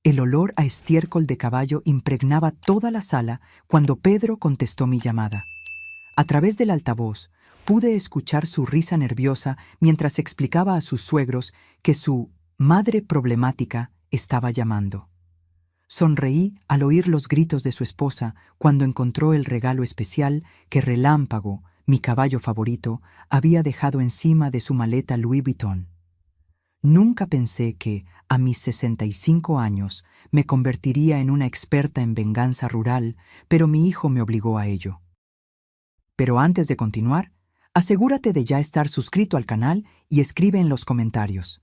El olor a estiércol de caballo impregnaba toda la sala cuando Pedro contestó mi llamada. A través del altavoz, pude escuchar su risa nerviosa mientras explicaba a sus suegros que su madre problemática estaba llamando. Sonreí al oír los gritos de su esposa cuando encontró el regalo especial que Relámpago, mi caballo favorito, había dejado encima de su maleta Louis Vuitton. Nunca pensé que, a mis 65 años, me convertiría en una experta en venganza rural, pero mi hijo me obligó a ello. Pero antes de continuar, asegúrate de ya estar suscrito al canal y escribe en los comentarios.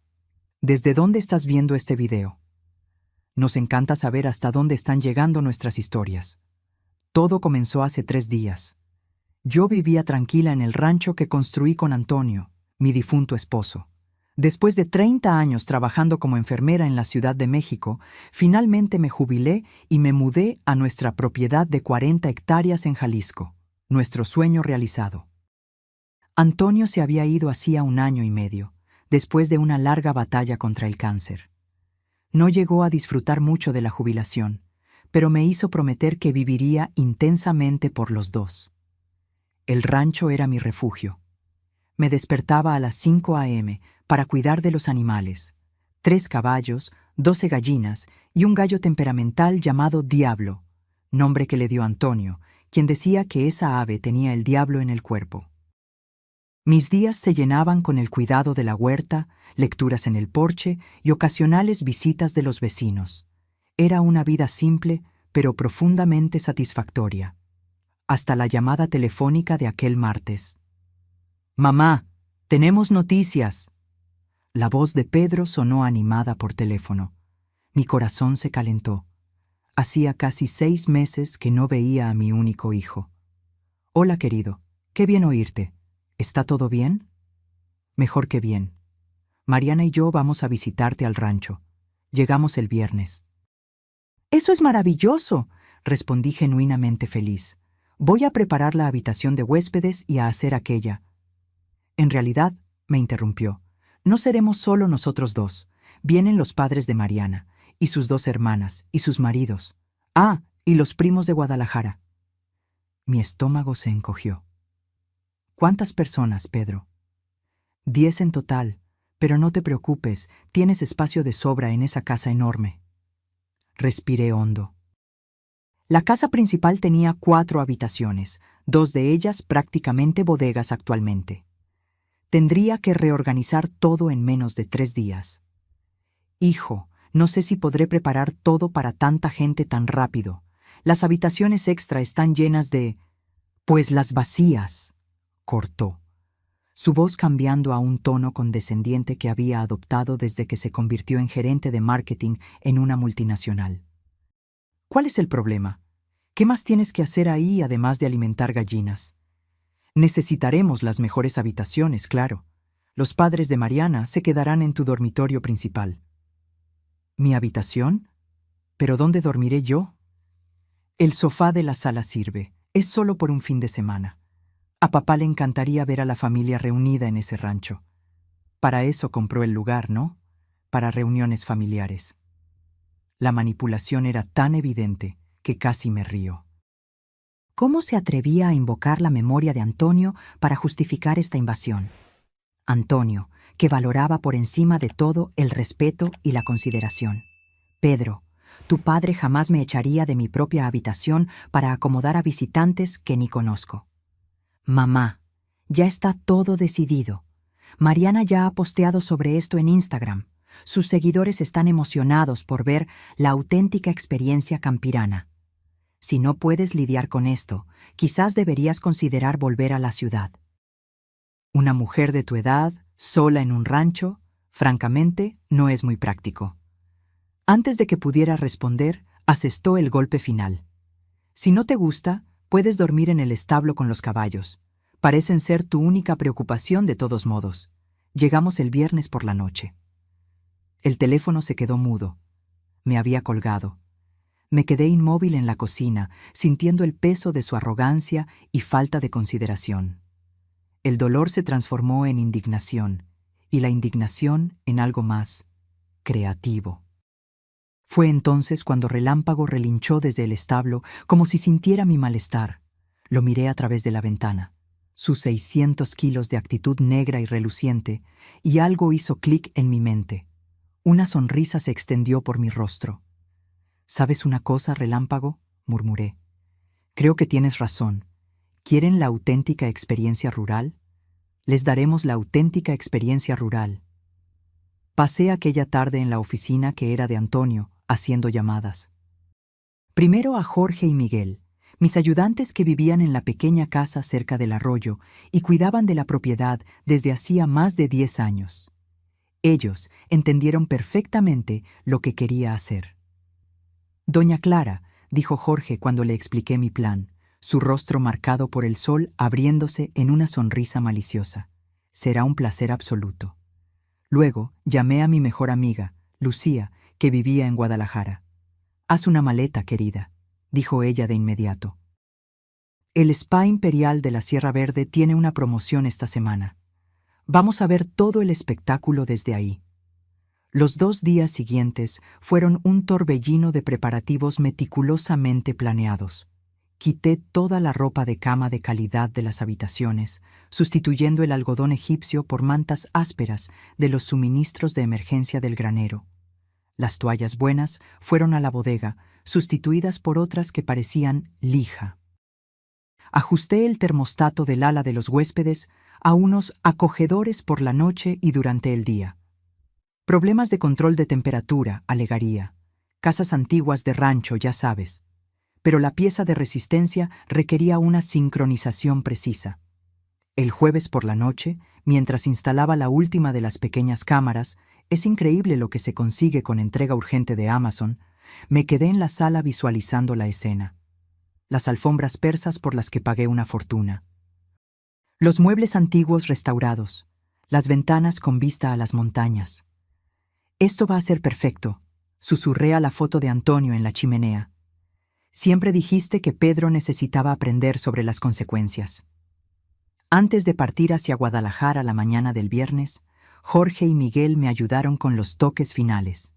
¿Desde dónde estás viendo este video? Nos encanta saber hasta dónde están llegando nuestras historias. Todo comenzó hace 3 días. Yo vivía tranquila en el rancho que construí con Antonio, mi difunto esposo. Después de 30 años trabajando como enfermera en la Ciudad de México, finalmente me jubilé y me mudé a nuestra propiedad de 40 hectáreas en Jalisco, nuestro sueño realizado. Antonio se había ido hacía 1 año y medio, después de una larga batalla contra el cáncer. No llegó a disfrutar mucho de la jubilación, pero me hizo prometer que viviría intensamente por los dos. El rancho era mi refugio. Me despertaba a las 5 a.m. para cuidar de los animales, 3 caballos, 12 gallinas y un gallo temperamental llamado Diablo, nombre que le dio Antonio, quien decía que esa ave tenía el diablo en el cuerpo. Mis días se llenaban con el cuidado de la huerta, lecturas en el porche y ocasionales visitas de los vecinos. Era una vida simple, pero profundamente satisfactoria. Hasta la llamada telefónica de aquel martes. «Mamá, tenemos noticias». La voz de Pedro sonó animada por teléfono. Mi corazón se calentó. Hacía casi 6 meses que no veía a mi único hijo. «Hola, querido. Qué bien oírte. ¿Está todo bien?» «Mejor que bien. Mariana y yo vamos a visitarte al rancho. Llegamos el viernes». «Eso es maravilloso», respondí genuinamente feliz. «Voy a preparar la habitación de huéspedes y a hacer aquella». «En realidad», me interrumpió, «no seremos solo nosotros dos. Vienen los padres de Mariana, y sus 2 hermanas, y sus maridos. Ah, y los primos de Guadalajara». Mi estómago se encogió. «¿Cuántas personas, Pedro?» 10 en total, pero no te preocupes, tienes espacio de sobra en esa casa enorme. Respiré hondo. La casa principal tenía 4 habitaciones, 2 de ellas prácticamente bodegas actualmente. Tendría que reorganizar todo en menos de 3 días. «Hijo, no sé si podré preparar todo para tanta gente tan rápido. Las habitaciones extra están llenas de... Pues las vacías», cortó, su voz cambiando a un tono condescendiente que había adoptado desde que se convirtió en gerente de marketing en una multinacional. «¿Cuál es el problema? ¿Qué más tienes que hacer ahí además de alimentar gallinas? Necesitaremos las mejores habitaciones, claro. Los padres de Mariana se quedarán en tu dormitorio principal». «¿Mi habitación? ¿Pero dónde dormiré yo?» «El sofá de la sala sirve. Es solo por un fin de semana. A papá le encantaría ver a la familia reunida en ese rancho. Para eso compró el lugar, ¿no? Para reuniones familiares». La manipulación era tan evidente que casi me río. ¿Cómo se atrevía a invocar la memoria de Antonio para justificar esta invasión? Antonio, que valoraba por encima de todo el respeto y la consideración. «Pedro, tu padre jamás me echaría de mi propia habitación para acomodar a visitantes que ni conozco». «Mamá, ya está todo decidido. Mariana ya ha posteado sobre esto en Instagram. Sus seguidores están emocionados por ver la auténtica experiencia campirana. Si no puedes lidiar con esto, quizás deberías considerar volver a la ciudad». Una mujer de tu edad, sola en un rancho, francamente, no es muy práctico. Antes de que pudiera responder, asestó el golpe final. «Si no te gusta, puedes dormir en el establo con los caballos. Parecen ser tu única preocupación de todos modos. Llegamos el viernes por la noche». El teléfono se quedó mudo. Me había colgado. Me quedé inmóvil en la cocina, sintiendo el peso de su arrogancia y falta de consideración. El dolor se transformó en indignación, y la indignación en algo más creativo. Fue entonces cuando Relámpago relinchó desde el establo como si sintiera mi malestar. Lo miré a través de la ventana. Sus 600 kilos de actitud negra y reluciente, y algo hizo clic en mi mente. Una sonrisa se extendió por mi rostro. «¿Sabes una cosa, Relámpago?», murmuré. «Creo que tienes razón. ¿Quieren la auténtica experiencia rural? Les daremos la auténtica experiencia rural». Pasé aquella tarde en la oficina que era de Antonio, haciendo llamadas. Primero a Jorge y Miguel, mis ayudantes que vivían en la pequeña casa cerca del arroyo y cuidaban de la propiedad desde hacía más de 10 años. Ellos entendieron perfectamente lo que quería hacer. «Doña Clara», dijo Jorge cuando le expliqué mi plan, su rostro marcado por el sol abriéndose en una sonrisa maliciosa. «Será un placer absoluto». Luego llamé a mi mejor amiga, Lucía, que vivía en Guadalajara. «Haz una maleta, querida», dijo ella de inmediato. «El Spa Imperial de la Sierra Verde tiene una promoción esta semana. Vamos a ver todo el espectáculo desde ahí». Los 2 días siguientes fueron un torbellino de preparativos meticulosamente planeados. Quité toda la ropa de cama de calidad de las habitaciones, sustituyendo el algodón egipcio por mantas ásperas de los suministros de emergencia del granero. Las toallas buenas fueron a la bodega, sustituidas por otras que parecían lija. Ajusté el termostato del ala de los huéspedes a unos acogedores por la noche y durante el día. Problemas de control de temperatura, alegaría. Casas antiguas de rancho, ya sabes. Pero la pieza de resistencia requería una sincronización precisa. El jueves por la noche, mientras instalaba la última de las pequeñas cámaras, es increíble lo que se consigue con entrega urgente de Amazon, me quedé en la sala visualizando la escena. Las alfombras persas por las que pagué una fortuna. Los muebles antiguos restaurados, las ventanas con vista a las montañas. «Esto va a ser perfecto», susurré a la foto de Antonio en la chimenea. «Siempre dijiste que Pedro necesitaba aprender sobre las consecuencias». Antes de partir hacia Guadalajara la mañana del viernes, Jorge y Miguel me ayudaron con los toques finales.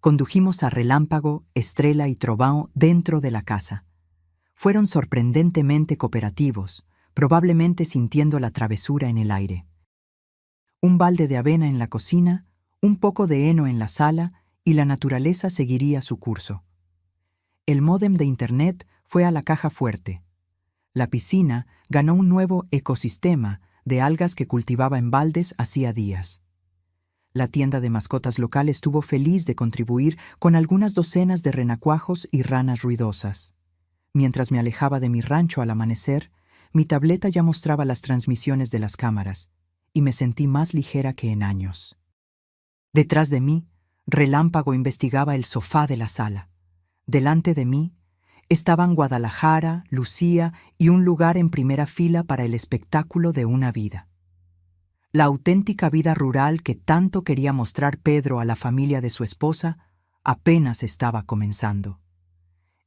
Condujimos a Relámpago, Estrella y Trovão dentro de la casa. Fueron sorprendentemente cooperativos, probablemente sintiendo la travesura en el aire. Un balde de avena en la cocina, un poco de heno en la sala y la naturaleza seguiría su curso. El módem de Internet fue a la caja fuerte. La piscina ganó un nuevo ecosistema de algas que cultivaba en baldes hacía días. La tienda de mascotas local estuvo feliz de contribuir con algunas docenas de renacuajos y ranas ruidosas. Mientras me alejaba de mi rancho al amanecer, mi tableta ya mostraba las transmisiones de las cámaras, y me sentí más ligera que en años. Detrás de mí, Relámpago investigaba el sofá de la sala. Delante de mí estaban Guadalajara, Lucía y un lugar en primera fila para el espectáculo de una vida. La auténtica vida rural que tanto quería mostrar Pedro a la familia de su esposa apenas estaba comenzando.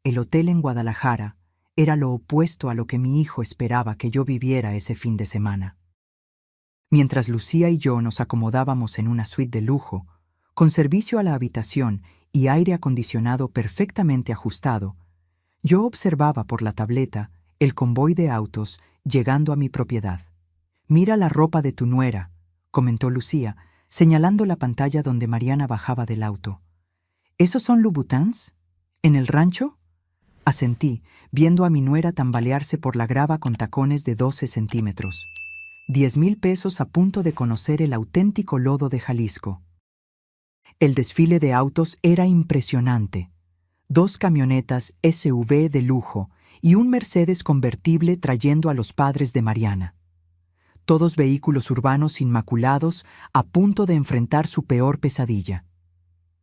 El hotel en Guadalajara era lo opuesto a lo que mi hijo esperaba que yo viviera ese fin de semana. Mientras Lucía y yo nos acomodábamos en una suite de lujo, con servicio a la habitación y aire acondicionado perfectamente ajustado, yo observaba por la tableta el convoy de autos llegando a mi propiedad. «Mira la ropa de tu nuera», comentó Lucía, señalando la pantalla donde Mariana bajaba del auto. «¿Esos son Louboutins? ¿En el rancho?». Asentí, viendo a mi nuera tambalearse por la grava con tacones de 12 centímetros. 10,000 pesos a punto de conocer el auténtico lodo de Jalisco. El desfile de autos era impresionante. 2 camionetas SUV de lujo y un Mercedes convertible trayendo a los padres de Mariana. Todos vehículos urbanos inmaculados a punto de enfrentar su peor pesadilla.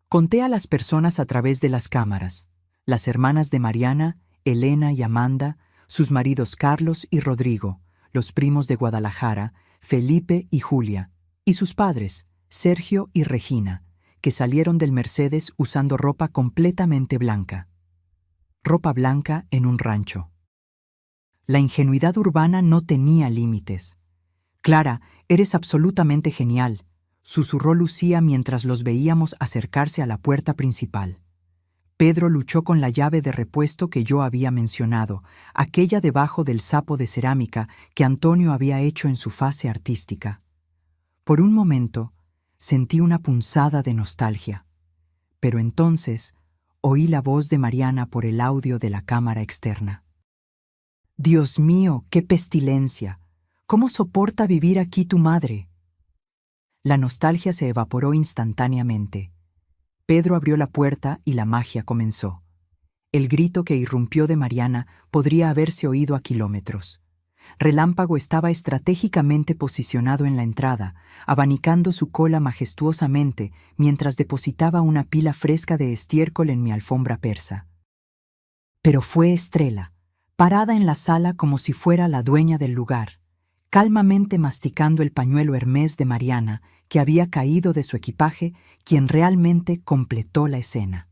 Conté a las personas a través de las cámaras. Las hermanas de Mariana, Elena y Amanda, sus maridos Carlos y Rodrigo, los primos de Guadalajara, Felipe y Julia, y sus padres, Sergio y Regina, que salieron del Mercedes usando ropa completamente blanca. Ropa blanca en un rancho. La ingenuidad urbana no tenía límites. «Clara, eres absolutamente genial», susurró Lucía mientras los veíamos acercarse a la puerta principal. Pedro luchó con la llave de repuesto que yo había mencionado, aquella debajo del sapo de cerámica que Antonio había hecho en su fase artística. Por un momento, sentí una punzada de nostalgia, pero entonces oí la voz de Mariana por el audio de la cámara externa. «Dios mío, qué pestilencia. ¿Cómo soporta vivir aquí tu madre?» La nostalgia se evaporó instantáneamente. Pedro abrió la puerta y la magia comenzó. El grito que irrumpió de Mariana podría haberse oído a kilómetros. Relámpago estaba estratégicamente posicionado en la entrada, abanicando su cola majestuosamente mientras depositaba una pila fresca de estiércol en mi alfombra persa. Pero fue Estrella, parada en la sala como si fuera la dueña del lugar, calmamente masticando el pañuelo Hermès de Mariana, que había caído de su equipaje, quien realmente completó la escena.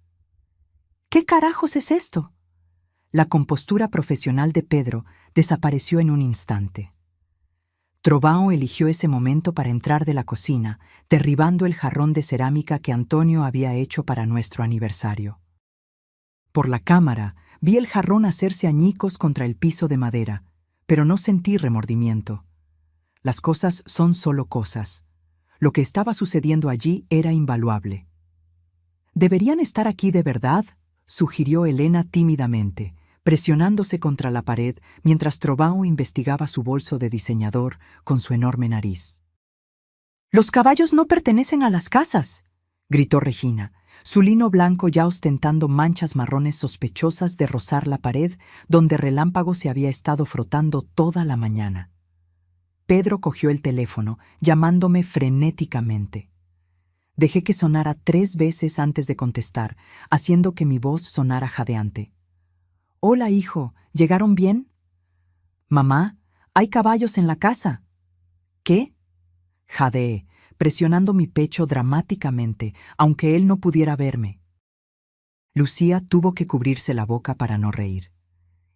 ¿Qué carajos es esto? La compostura profesional de Pedro desapareció en un instante. Trovão eligió ese momento para entrar de la cocina, derribando el jarrón de cerámica que Antonio había hecho para nuestro aniversario. Por la cámara, vi el jarrón hacerse añicos contra el piso de madera, pero no sentí remordimiento. Las cosas son solo cosas. Lo que estaba sucediendo allí era invaluable. «¿Deberían estar aquí de verdad?», sugirió Elena tímidamente, presionándose contra la pared mientras Trovão investigaba su bolso de diseñador con su enorme nariz. «Los caballos no pertenecen a las casas», gritó Regina, su lino blanco ya ostentando manchas marrones sospechosas de rozar la pared donde Relámpago se había estado frotando toda la mañana. Pedro cogió el teléfono, llamándome frenéticamente. Dejé que sonara 3 veces antes de contestar, haciendo que mi voz sonara jadeante. «Hola, hijo, ¿llegaron bien?» «Mamá, hay caballos en la casa». «¿Qué?», jadeé, presionando mi pecho dramáticamente, aunque él no pudiera verme. Lucía tuvo que cubrirse la boca para no reír.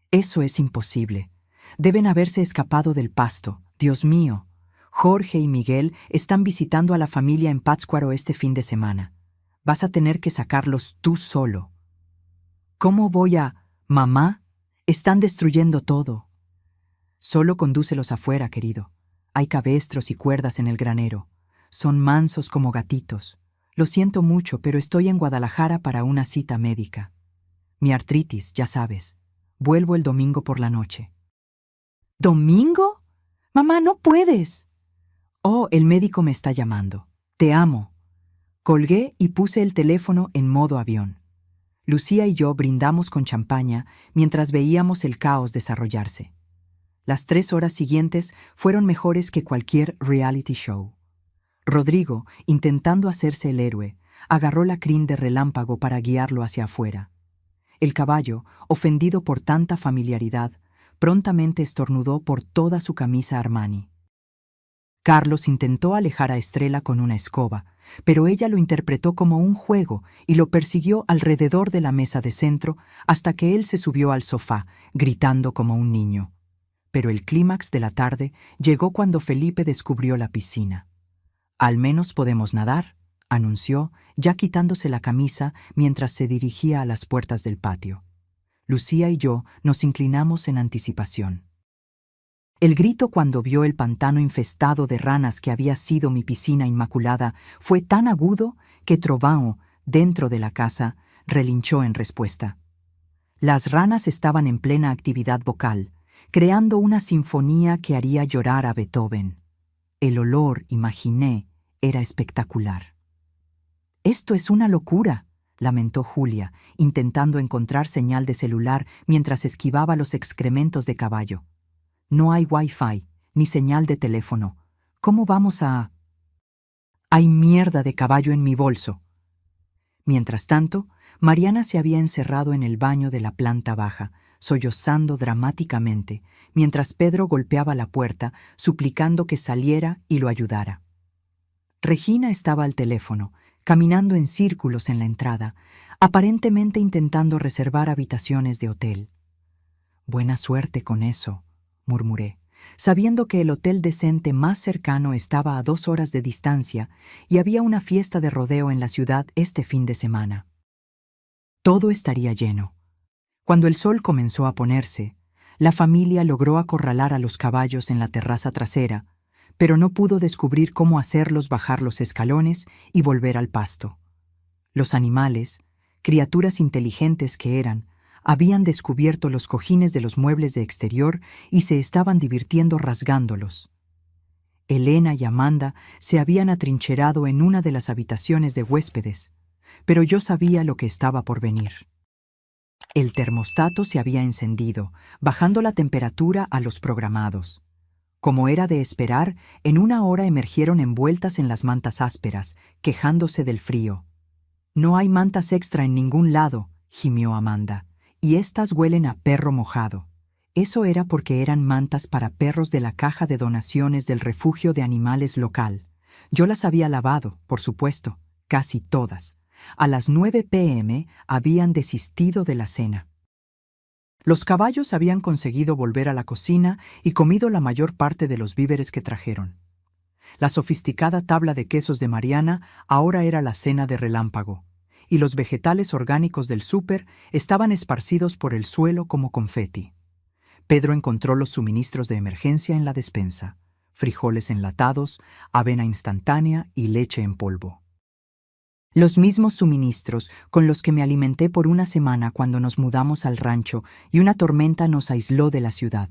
«Eso es imposible. Deben haberse escapado del pasto. Dios mío. Jorge y Miguel están visitando a la familia en Pátzcuaro este fin de semana. Vas a tener que sacarlos tú solo». «¿Cómo voy a...? Mamá, están destruyendo todo». «Solo condúcelos afuera, querido. Hay cabestros y cuerdas en el granero. Son mansos como gatitos. Lo siento mucho, pero estoy en Guadalajara para una cita médica. Mi artritis, ya sabes. Vuelvo el domingo por la noche». «¿Domingo? Mamá, no puedes». «Oh, el médico me está llamando. Te amo». Colgué y puse el teléfono en modo avión. Lucía y yo brindamos con champaña mientras veíamos el caos desarrollarse. Las 3 horas siguientes fueron mejores que cualquier reality show. Rodrigo, intentando hacerse el héroe, agarró la crin de Relámpago para guiarlo hacia afuera. El caballo, ofendido por tanta familiaridad, prontamente estornudó por toda su camisa Armani. Carlos intentó alejar a Estrella con una escoba, pero ella lo interpretó como un juego y lo persiguió alrededor de la mesa de centro hasta que él se subió al sofá, gritando como un niño. Pero el clímax de la tarde llegó cuando Felipe descubrió la piscina. «Al menos podemos nadar», anunció, ya quitándose la camisa mientras se dirigía a las puertas del patio. Lucía y yo nos inclinamos en anticipación. El grito cuando vio el pantano infestado de ranas que había sido mi piscina inmaculada fue tan agudo que Trovão, dentro de la casa, relinchó en respuesta. Las ranas estaban en plena actividad vocal, creando una sinfonía que haría llorar a Beethoven. El olor, imaginé, era espectacular. «Esto es una locura», lamentó Julia, intentando encontrar señal de celular mientras esquivaba los excrementos de caballo. «No hay Wi-Fi, ni señal de teléfono. ¿Cómo vamos a...?» «Hay mierda de caballo en mi bolso». Mientras tanto, Mariana se había encerrado en el baño de la planta baja, sollozando dramáticamente, mientras Pedro golpeaba la puerta, suplicando que saliera y lo ayudara. Regina estaba al teléfono, caminando en círculos en la entrada, aparentemente intentando reservar habitaciones de hotel. «Buena suerte con eso», murmuré, sabiendo que el hotel decente más cercano estaba a 2 horas de distancia y había una fiesta de rodeo en la ciudad este fin de semana. Todo estaría lleno. Cuando el sol comenzó a ponerse, la familia logró acorralar a los caballos en la terraza trasera, pero no pudo descubrir cómo hacerlos bajar los escalones y volver al pasto. Los animales, criaturas inteligentes que eran, habían descubierto los cojines de los muebles de exterior y se estaban divirtiendo rasgándolos. Elena y Amanda se habían atrincherado en una de las habitaciones de huéspedes, pero yo sabía lo que estaba por venir. El termostato se había encendido, bajando la temperatura a los programados. Como era de esperar, en una hora emergieron envueltas en las mantas ásperas, quejándose del frío. «No hay mantas extra en ningún lado», gimió Amanda, «y estas huelen a perro mojado». Eso era porque eran mantas para perros de la caja de donaciones del refugio de animales local. Yo las había lavado, por supuesto, casi todas. A las 9 p.m. habían desistido de la cena. Los caballos habían conseguido volver a la cocina y comido la mayor parte de los víveres que trajeron. La sofisticada tabla de quesos de Mariana ahora era la cena de relámpago, y los vegetales orgánicos del súper estaban esparcidos por el suelo como confeti. Pedro encontró los suministros de emergencia en la despensa: frijoles enlatados, avena instantánea y leche en polvo. Los mismos suministros con los que me alimenté por una semana cuando nos mudamos al rancho y una tormenta nos aisló de la ciudad.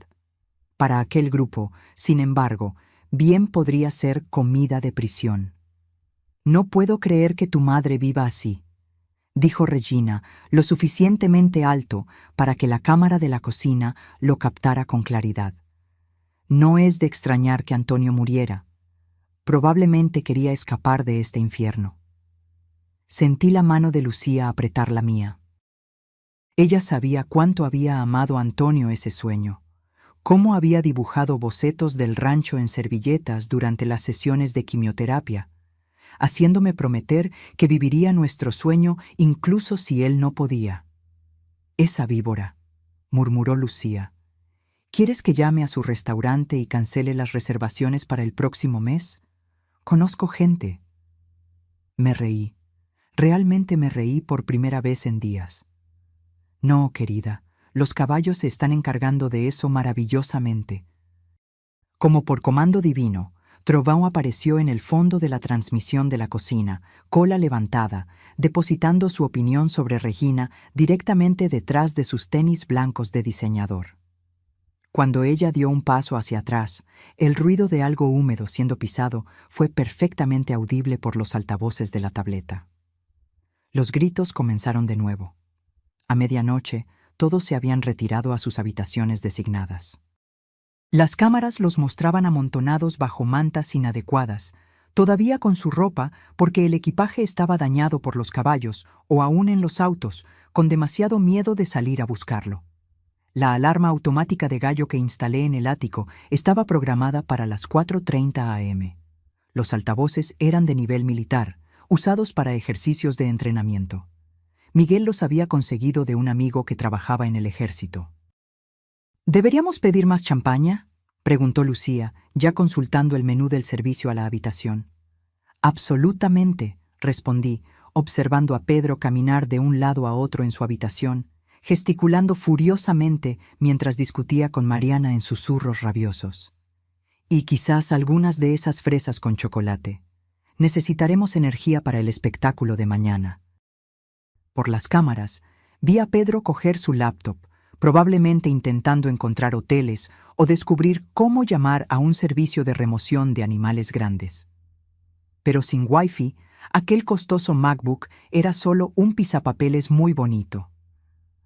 Para aquel grupo, sin embargo, bien podría ser comida de prisión. «No puedo creer que tu madre viva así», dijo Regina, lo suficientemente alto para que la cámara de la cocina lo captara con claridad. No es de extrañar que Antonio muriera. Probablemente quería escapar de este infierno. Sentí la mano de Lucía apretar la mía. Ella sabía cuánto había amado a Antonio ese sueño, cómo había dibujado bocetos del rancho en servilletas durante las sesiones de quimioterapia, haciéndome prometer que viviría nuestro sueño incluso si él no podía. «Esa víbora», murmuró Lucía. «¿Quieres que llame a su restaurante y cancele las reservaciones para el próximo mes? Conozco gente». Me reí. Realmente me reí por primera vez en días. «No, querida, los caballos se están encargando de eso maravillosamente». Como por comando divino, Trovão apareció en el fondo de la transmisión de la cocina, cola levantada, depositando su opinión sobre Regina directamente detrás de sus tenis blancos de diseñador. Cuando ella dio un paso hacia atrás, el ruido de algo húmedo siendo pisado fue perfectamente audible por los altavoces de la tableta. Los gritos comenzaron de nuevo. A medianoche, todos se habían retirado a sus habitaciones designadas. Las cámaras los mostraban amontonados bajo mantas inadecuadas, todavía con su ropa porque el equipaje estaba dañado por los caballos o aún en los autos, con demasiado miedo de salir a buscarlo. La alarma automática de gallo que instalé en el ático estaba programada para las 4:30 a.m. Los altavoces eran de nivel militar, usados para ejercicios de entrenamiento. Miguel los había conseguido de un amigo que trabajaba en el ejército. «¿Deberíamos pedir más champaña?», preguntó Lucía, ya consultando el menú del servicio a la habitación. «Absolutamente», respondí, observando a Pedro caminar de un lado a otro en su habitación, gesticulando furiosamente mientras discutía con Mariana en susurros rabiosos. «Y quizás algunas de esas fresas con chocolate. Necesitaremos energía para el espectáculo de mañana». Por las cámaras, vi a Pedro coger su laptop, probablemente intentando encontrar hoteles o descubrir cómo llamar a un servicio de remoción de animales grandes. Pero sin Wi-Fi, aquel costoso MacBook era solo un pisapapeles muy bonito.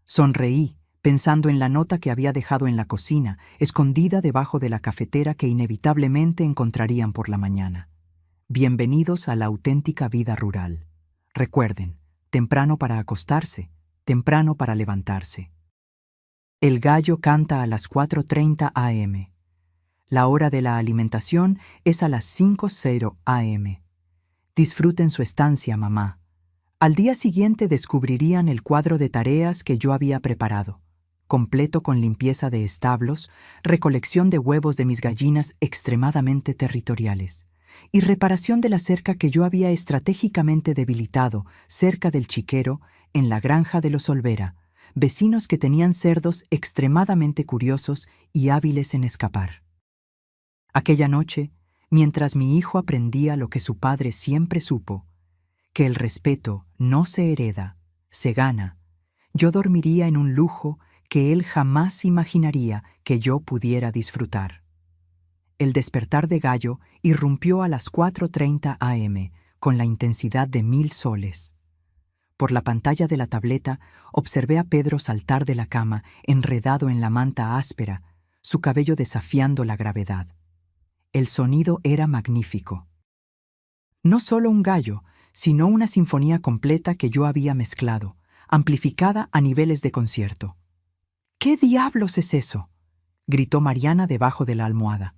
Sonreí, pensando en la nota que había dejado en la cocina, escondida debajo de la cafetera que inevitablemente encontrarían por la mañana. «Bienvenidos a la auténtica vida rural. Recuerden, temprano para acostarse, temprano para levantarse. El gallo canta a las 4:30 a.m. La hora de la alimentación es a las 5:00 a.m. Disfruten su estancia, mamá». Al día siguiente descubrirían el cuadro de tareas que yo había preparado, completo con limpieza de establos, recolección de huevos de mis gallinas extremadamente territoriales y reparación de la cerca que yo había estratégicamente debilitado cerca del chiquero en la granja de los Olvera, vecinos que tenían cerdos extremadamente curiosos y hábiles en escapar. Aquella noche, mientras mi hijo aprendía lo que su padre siempre supo, que el respeto no se hereda, se gana, yo dormiría en un lujo que él jamás imaginaría que yo pudiera disfrutar. El despertar de gallo irrumpió a las 4:30 a.m. con la intensidad de 1000 soles. Por la pantalla de la tableta observé a Pedro saltar de la cama, enredado en la manta áspera, su cabello desafiando la gravedad. El sonido era magnífico. No solo un gallo, sino una sinfonía completa que yo había mezclado, amplificada a niveles de concierto. «¿Qué diablos es eso?», gritó Mariana debajo de la almohada.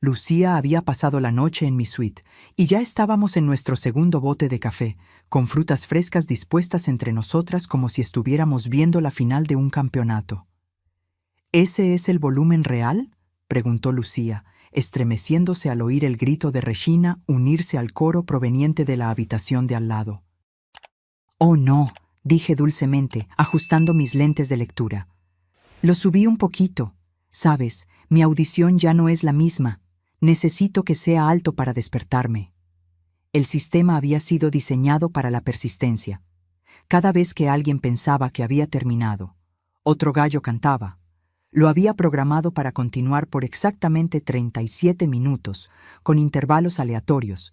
Lucía había pasado la noche en mi suite y ya estábamos en nuestro segundo bote de café, con frutas frescas dispuestas entre nosotras como si estuviéramos viendo la final de un campeonato. «¿Ese es el volumen real?», preguntó Lucía, estremeciéndose al oír el grito de Regina unirse al coro proveniente de la habitación de al lado. «Oh, no», dije dulcemente, ajustando mis lentes de lectura. «Lo subí un poquito. Sabes, mi audición ya no es la misma. Necesito que sea alto para despertarme». El sistema había sido diseñado para la persistencia. Cada vez que alguien pensaba que había terminado, otro gallo cantaba. Lo había programado para continuar por exactamente 37 minutos, con intervalos aleatorios,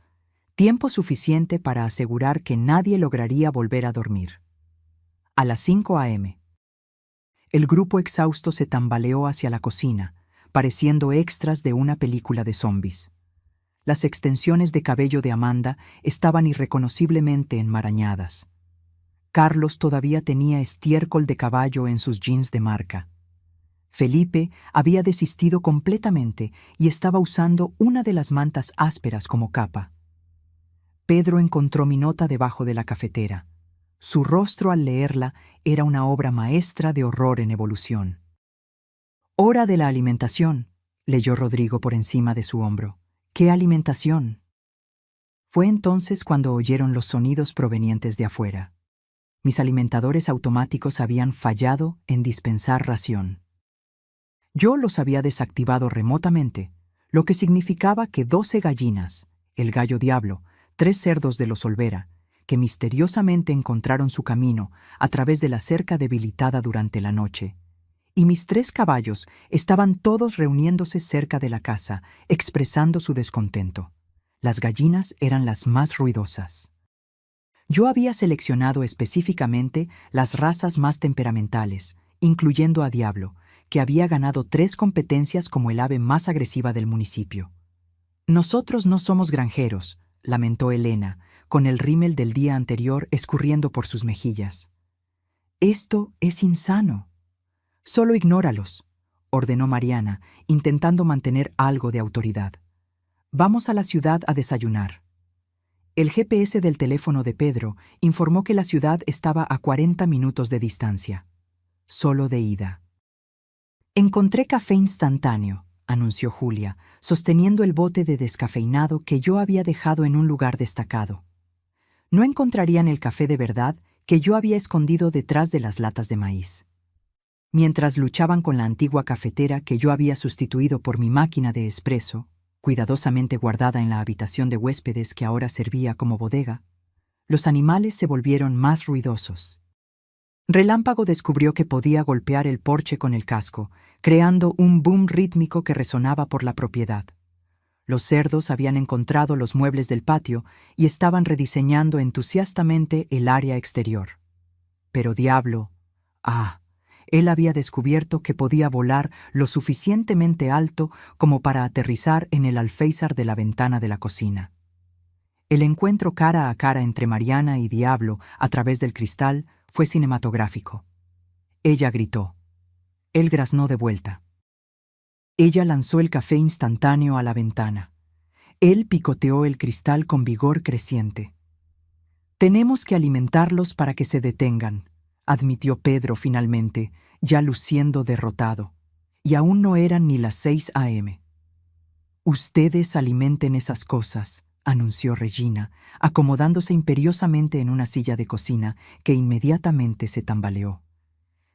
tiempo suficiente para asegurar que nadie lograría volver a dormir. A las 5 a.m. el grupo exhausto se tambaleó hacia la cocina, pareciendo extras de una película de zombies. Las extensiones de cabello de Amanda estaban irreconociblemente enmarañadas. Carlos todavía tenía estiércol de caballo en sus jeans de marca. Felipe había desistido completamente y estaba usando una de las mantas ásperas como capa. Pedro encontró mi nota debajo de la cafetera. Su rostro al leerla era una obra maestra de horror en evolución. «Hora de la alimentación», leyó Rodrigo por encima de su hombro. «¿Qué alimentación?». Fue entonces cuando oyeron los sonidos provenientes de afuera. Mis alimentadores automáticos habían fallado en dispensar ración. Yo los había desactivado remotamente, lo que significaba que 12 gallinas, el gallo diablo, 3 cerdos de los Olvera, que misteriosamente encontraron su camino a través de la cerca debilitada durante la noche, y mis 3 caballos estaban todos reuniéndose cerca de la casa, expresando su descontento. Las gallinas eran las más ruidosas. Yo había seleccionado específicamente las razas más temperamentales, incluyendo a Diablo, que había ganado 3 competencias como el ave más agresiva del municipio. «Nosotros no somos granjeros», lamentó Elena, con el rímel del día anterior escurriendo por sus mejillas. «Esto es insano». «Solo ignóralos», ordenó Mariana, intentando mantener algo de autoridad. «Vamos a la ciudad a desayunar». El GPS del teléfono de Pedro informó que la ciudad estaba a 40 minutos de distancia. Solo de ida. «Encontré café instantáneo», anunció Julia, sosteniendo el bote de descafeinado que yo había dejado en un lugar destacado. No encontrarían el café de verdad que yo había escondido detrás de las latas de maíz. Mientras luchaban con la antigua cafetera que yo había sustituido por mi máquina de espresso, cuidadosamente guardada en la habitación de huéspedes que ahora servía como bodega, los animales se volvieron más ruidosos. Relámpago descubrió que podía golpear el porche con el casco, creando un boom rítmico que resonaba por la propiedad. Los cerdos habían encontrado los muebles del patio y estaban rediseñando entusiastamente el área exterior. Pero Diablo, él había descubierto que podía volar lo suficientemente alto como para aterrizar en el alféizar de la ventana de la cocina. El encuentro cara a cara entre Mariana y Diablo a través del cristal fue cinematográfico. Ella gritó. Él graznó de vuelta. Ella lanzó el café instantáneo a la ventana. Él picoteó el cristal con vigor creciente. «Tenemos que alimentarlos para que se detengan», admitió Pedro finalmente, ya luciendo derrotado. Y aún no eran ni las 6 a.m. «Ustedes alimenten esas cosas», anunció Regina, acomodándose imperiosamente en una silla de cocina que inmediatamente se tambaleó.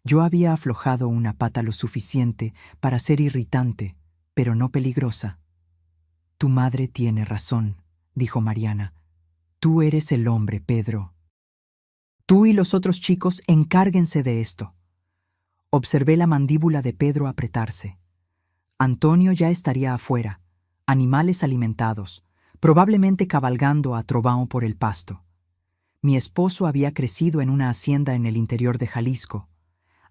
Yo había aflojado una pata lo suficiente para ser irritante, pero no peligrosa. Tu madre tiene razón, dijo Mariana. Tú eres el hombre, Pedro. Tú y los otros chicos encárguense de esto. Observé la mandíbula de Pedro apretarse. Antonio ya estaría afuera, animales alimentados, probablemente cabalgando a trovão por el pasto. Mi esposo había crecido en una hacienda en el interior de Jalisco,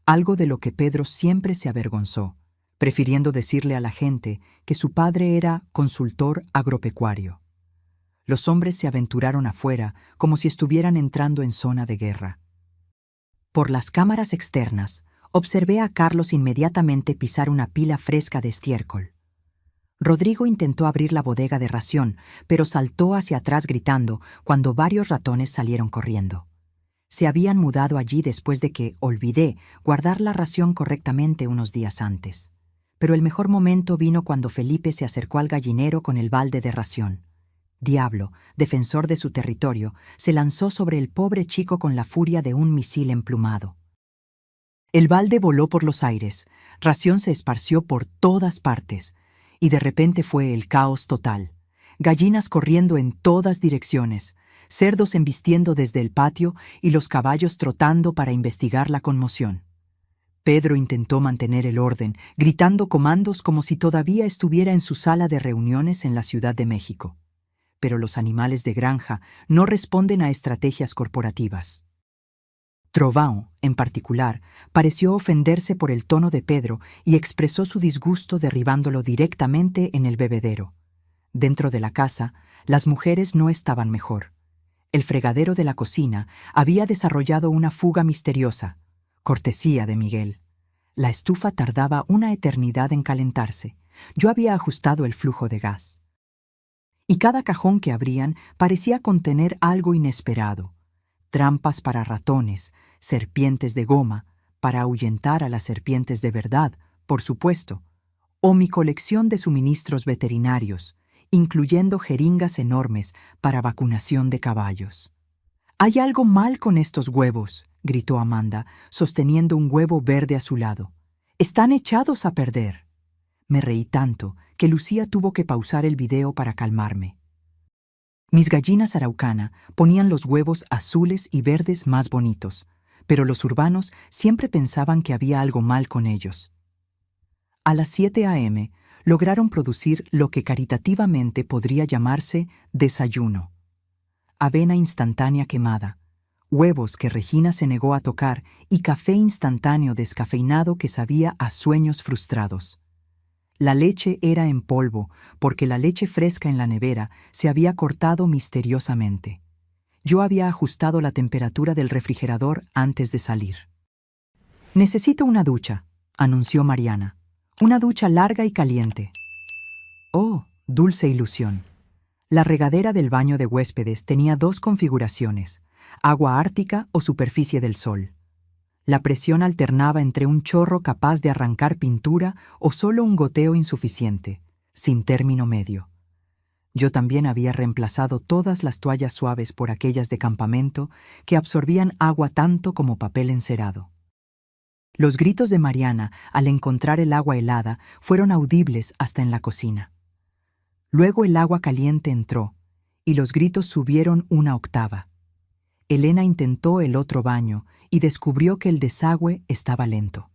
algo de lo que Pedro siempre se avergonzó, prefiriendo decirle a la gente que su padre era consultor agropecuario. Los hombres se aventuraron afuera como si estuvieran entrando en zona de guerra. Por las cámaras externas, observé a Carlos inmediatamente pisar una pila fresca de estiércol. Rodrigo intentó abrir la bodega de ración, pero saltó hacia atrás gritando cuando varios ratones salieron corriendo. Se habían mudado allí después de que olvidé guardar la ración correctamente unos días antes. Pero el mejor momento vino cuando Felipe se acercó al gallinero con el balde de ración. Diablo, defensor de su territorio, se lanzó sobre el pobre chico con la furia de un misil emplumado. El balde voló por los aires, ración se esparció por todas partes, y de repente fue el caos total. Gallinas corriendo en todas direcciones, cerdos embistiendo desde el patio y los caballos trotando para investigar la conmoción. Pedro intentó mantener el orden, gritando comandos como si todavía estuviera en su sala de reuniones en la Ciudad de México. Pero los animales de granja no responden a estrategias corporativas. Trovão, en particular, pareció ofenderse por el tono de Pedro y expresó su disgusto derribándolo directamente en el bebedero. Dentro de la casa, las mujeres no estaban mejor. El fregadero de la cocina había desarrollado una fuga misteriosa, cortesía de Miguel. La estufa tardaba una eternidad en calentarse. Yo había ajustado el flujo de gas. Y cada cajón que abrían parecía contener algo inesperado. Trampas para ratones, serpientes de goma, para ahuyentar a las serpientes de verdad, por supuesto, o mi colección de suministros veterinarios, incluyendo jeringas enormes para vacunación de caballos. «Hay algo mal con estos huevos», gritó Amanda, sosteniendo un huevo verde a su lado. «Están echados a perder». Me reí tanto que Lucía tuvo que pausar el video para calmarme. Mis gallinas araucana ponían los huevos azules y verdes más bonitos, pero los urbanos siempre pensaban que había algo mal con ellos. A las 7 a.m., lograron producir lo que caritativamente podría llamarse desayuno. Avena instantánea quemada, huevos que Regina se negó a tocar y café instantáneo descafeinado que sabía a sueños frustrados. La leche era en polvo porque la leche fresca en la nevera se había cortado misteriosamente. Yo había ajustado la temperatura del refrigerador antes de salir. «Necesito una ducha», anunció Mariana. «Una ducha larga y caliente». Oh, dulce ilusión. La regadera del baño de huéspedes tenía dos configuraciones, agua ártica o superficie del sol. La presión alternaba entre un chorro capaz de arrancar pintura o solo un goteo insuficiente, sin término medio. Yo también había reemplazado todas las toallas suaves por aquellas de campamento que absorbían agua tanto como papel encerado. Los gritos de Mariana al encontrar el agua helada fueron audibles hasta en la cocina. Luego el agua caliente entró, y los gritos subieron una octava. Elena intentó el otro baño y descubrió que el desagüe estaba lento.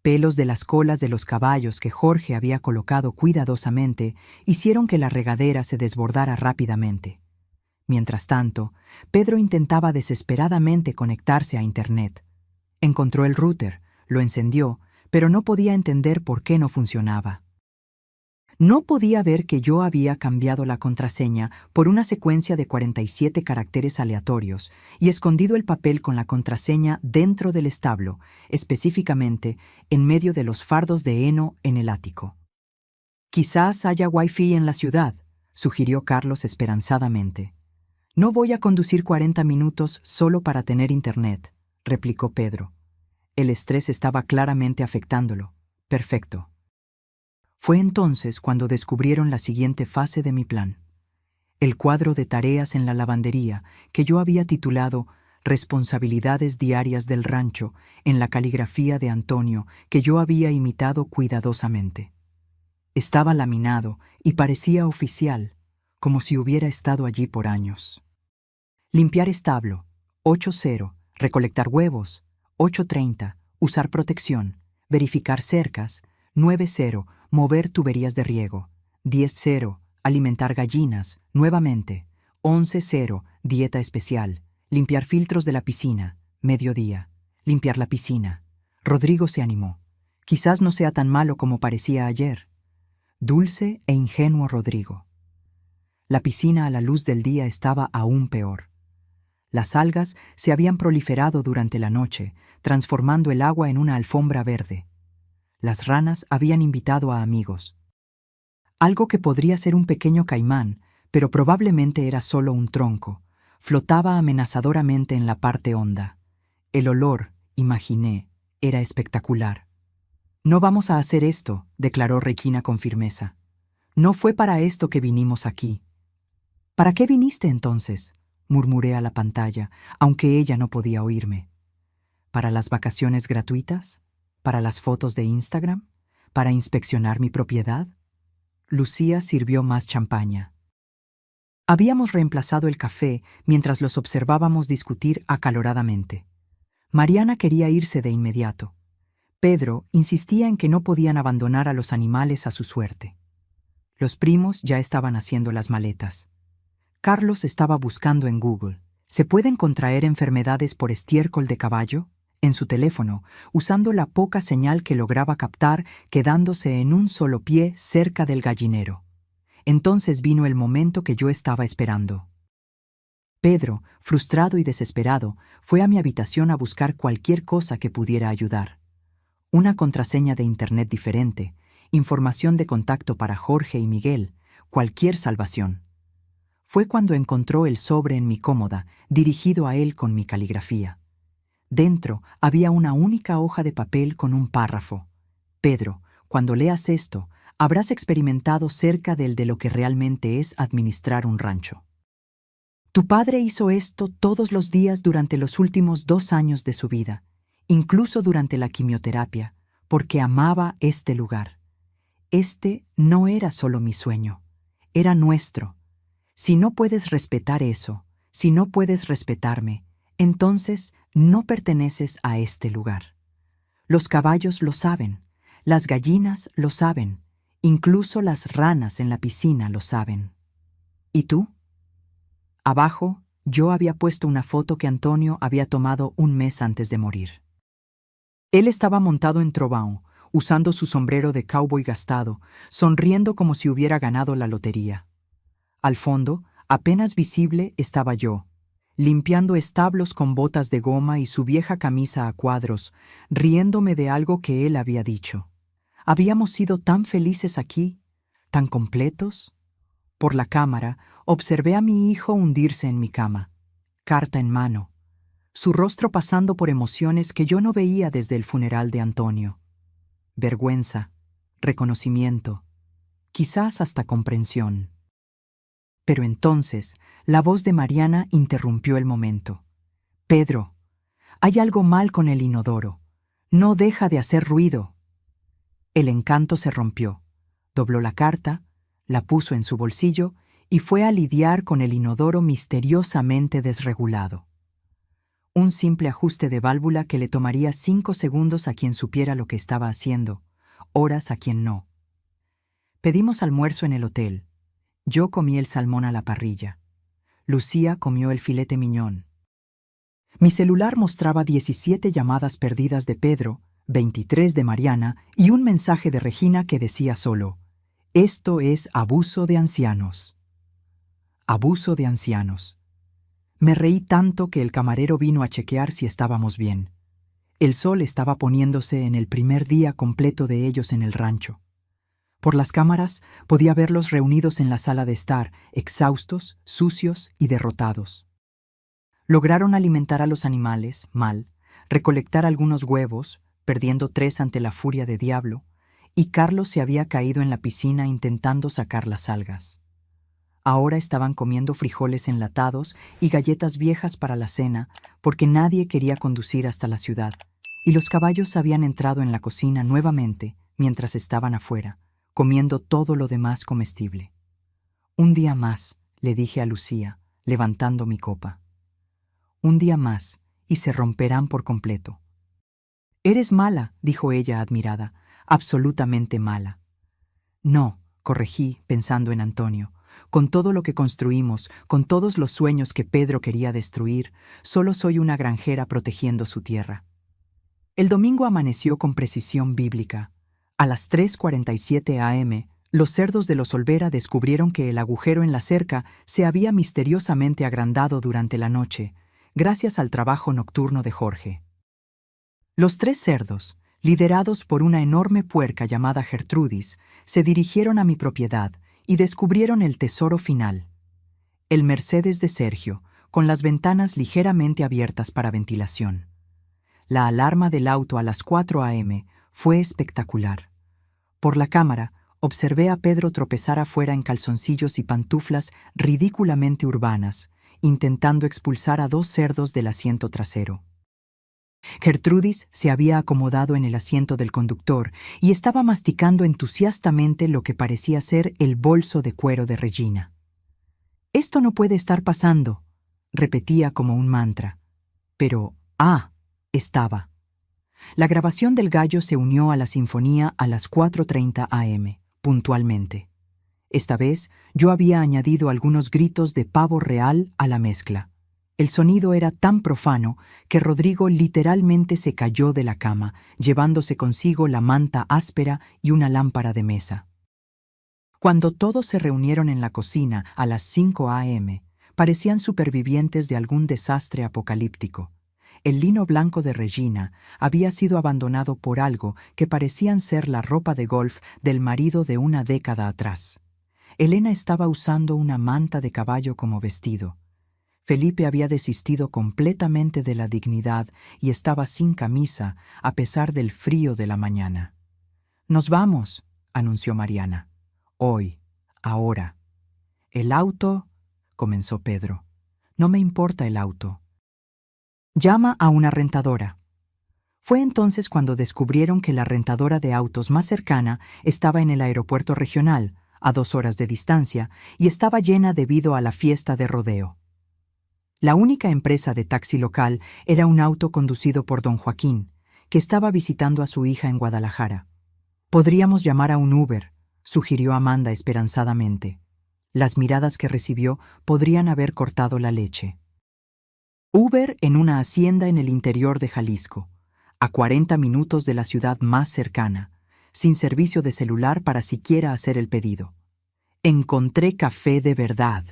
Pelos de las colas de los caballos que Jorge había colocado cuidadosamente hicieron que la regadera se desbordara rápidamente. Mientras tanto, Pedro intentaba desesperadamente conectarse a Internet. Encontró el router, lo encendió, pero no podía entender por qué no funcionaba. No podía ver que yo había cambiado la contraseña por una secuencia de 47 caracteres aleatorios y escondido el papel con la contraseña dentro del establo, específicamente en medio de los fardos de heno en el ático. «Quizás haya wifi en la ciudad», sugirió Carlos esperanzadamente. «No voy a conducir 40 minutos solo para tener internet», replicó Pedro. El estrés estaba claramente afectándolo. Perfecto. Fue entonces cuando descubrieron la siguiente fase de mi plan. el cuadro de tareas en la lavandería que yo había titulado Responsabilidades diarias del rancho en la caligrafía de Antonio que yo había imitado cuidadosamente. Estaba laminado y parecía oficial, como si hubiera estado allí por años. Limpiar establo, 8:0, recolectar huevos, 8:30, usar protección, verificar cercas, 9:0, mover tuberías de riego, 10:0, alimentar gallinas, nuevamente, 11:0, dieta especial, limpiar filtros de la piscina, mediodía, limpiar la piscina. Rodrigo se animó. Quizás no sea tan malo como parecía ayer. Dulce e ingenuo Rodrigo. La piscina a la luz del día estaba aún peor. Las algas se habían proliferado durante la noche, transformando el agua en una alfombra verde. Las ranas habían invitado a amigos. Algo que podría ser un pequeño caimán, pero probablemente era solo un tronco, flotaba amenazadoramente en la parte honda. El olor, imaginé, era espectacular. «No vamos a hacer esto», declaró Regina con firmeza. «No fue para esto que vinimos aquí». «¿Para qué viniste entonces?», murmuré a la pantalla, aunque ella no podía oírme. ¿Para las vacaciones gratuitas? ¿Para las fotos de Instagram? ¿Para inspeccionar mi propiedad? Lucía sirvió más champaña. Habíamos reemplazado el café mientras los observábamos discutir acaloradamente. Mariana quería irse de inmediato. Pedro insistía en que no podían abandonar a los animales a su suerte. Los primos ya estaban haciendo las maletas. Carlos estaba buscando en Google. ¿Se pueden contraer enfermedades por estiércol de caballo? En su teléfono, usando la poca señal que lograba captar, quedándose en un solo pie cerca del gallinero. Entonces vino el momento que yo estaba esperando. Pedro, frustrado y desesperado, fue a mi habitación a buscar cualquier cosa que pudiera ayudar. Una contraseña de internet diferente, información de contacto para Jorge y Miguel, cualquier salvación. Fue cuando encontró el sobre en mi cómoda, dirigido a él con mi caligrafía. Dentro había una única hoja de papel con un párrafo. Pedro, cuando leas esto, habrás experimentado cerca de lo que realmente es administrar un rancho. Tu padre hizo esto todos los días durante los últimos 2 años de su vida, incluso durante la quimioterapia, porque amaba este lugar. Este no era solo mi sueño, era nuestro. Si no puedes respetar eso, si no puedes respetarme, entonces no perteneces a este lugar. Los caballos lo saben, las gallinas lo saben, incluso las ranas en la piscina lo saben. ¿Y tú? Abajo, yo había puesto una foto que Antonio había tomado un mes antes de morir. Él estaba montado en Trobão, usando su sombrero de cowboy gastado, sonriendo como si hubiera ganado la lotería. Al fondo, apenas visible, estaba yo, limpiando establos con botas de goma y su vieja camisa a cuadros, riéndome de algo que él había dicho. Habíamos sido tan felices aquí, tan completos. Por la cámara, observé a mi hijo hundirse en mi cama, carta en mano, su rostro pasando por emociones que yo no veía desde el funeral de Antonio. Vergüenza, reconocimiento, quizás hasta comprensión. Pero entonces, la voz de Mariana interrumpió el momento. «Pedro, hay algo mal con el inodoro. No deja de hacer ruido». El encanto se rompió. Dobló la carta, la puso en su bolsillo y fue a lidiar con el inodoro misteriosamente desregulado. Un simple ajuste de válvula que le tomaría 5 segundos a quien supiera lo que estaba haciendo, horas a quien no. Pedimos almuerzo en el hotel. Yo comí el salmón a la parrilla. Lucía comió el filete miñón. Mi celular mostraba 17 llamadas perdidas de Pedro, 23 de Mariana y un mensaje de Regina que decía solo: «Esto es abuso de ancianos». Abuso de ancianos. Me reí tanto que el camarero vino a chequear si estábamos bien. El sol estaba poniéndose en el primer día completo de ellos en el rancho. Por las cámaras podía verlos reunidos en la sala de estar, exhaustos, sucios y derrotados. Lograron alimentar a los animales, mal, recolectar algunos huevos, perdiendo 3 ante la furia de Diablo, y Carlos se había caído en la piscina intentando sacar las algas. Ahora estaban comiendo frijoles enlatados y galletas viejas para la cena, porque nadie quería conducir hasta la ciudad, y los caballos habían entrado en la cocina nuevamente mientras estaban afuera, comiendo todo lo demás comestible. Un día más, le dije a Lucía, levantando mi copa. Un día más, y se romperán por completo. Eres mala, dijo ella admirada, absolutamente mala. No, corregí, pensando en Antonio. Con todo lo que construimos, con todos los sueños que Pedro quería destruir, solo soy una granjera protegiendo su tierra. El domingo amaneció con precisión bíblica. A las 3:47 a.m., los cerdos de los Olvera descubrieron que el agujero en la cerca se había misteriosamente agrandado durante la noche, gracias al trabajo nocturno de Jorge. Los 3 cerdos, liderados por una enorme puerca llamada Gertrudis, se dirigieron a mi propiedad y descubrieron el tesoro final. El Mercedes de Sergio, con las ventanas ligeramente abiertas para ventilación. La alarma del auto a las 4 a.m. fue espectacular. Por la cámara, observé a Pedro tropezar afuera en calzoncillos y pantuflas ridículamente urbanas, intentando expulsar a 2 cerdos del asiento trasero. Gertrudis se había acomodado en el asiento del conductor y estaba masticando entusiastamente lo que parecía ser el bolso de cuero de Regina. «Esto no puede estar pasando», repetía como un mantra. Pero, estaba. La grabación del gallo se unió a la sinfonía a las 4:30 a.m., puntualmente. Esta vez yo había añadido algunos gritos de pavo real a la mezcla. El sonido era tan profano que Rodrigo literalmente se cayó de la cama, llevándose consigo la manta áspera y una lámpara de mesa. Cuando todos se reunieron en la cocina a las 5 a.m., parecían supervivientes de algún desastre apocalíptico. El lino blanco de Regina había sido abandonado por algo que parecían ser la ropa de golf del marido de una década atrás. Elena estaba usando una manta de caballo como vestido. Felipe había desistido completamente de la dignidad y estaba sin camisa a pesar del frío de la mañana. «Nos vamos», anunció Mariana. «Hoy, ahora». «El auto», comenzó Pedro. «No me importa el auto. Llama a una rentadora». Fue entonces cuando descubrieron que la rentadora de autos más cercana estaba en el aeropuerto regional, a 2 horas de distancia, y estaba llena debido a la fiesta de rodeo. La única empresa de taxi local era un auto conducido por don Joaquín, que estaba visitando a su hija en Guadalajara. «Podríamos llamar a un Uber», sugirió Amanda esperanzadamente. Las miradas que recibió podrían haber cortado la leche. Uber en una hacienda en el interior de Jalisco, a 40 minutos de la ciudad más cercana, sin servicio de celular para siquiera hacer el pedido. «Encontré café de verdad»,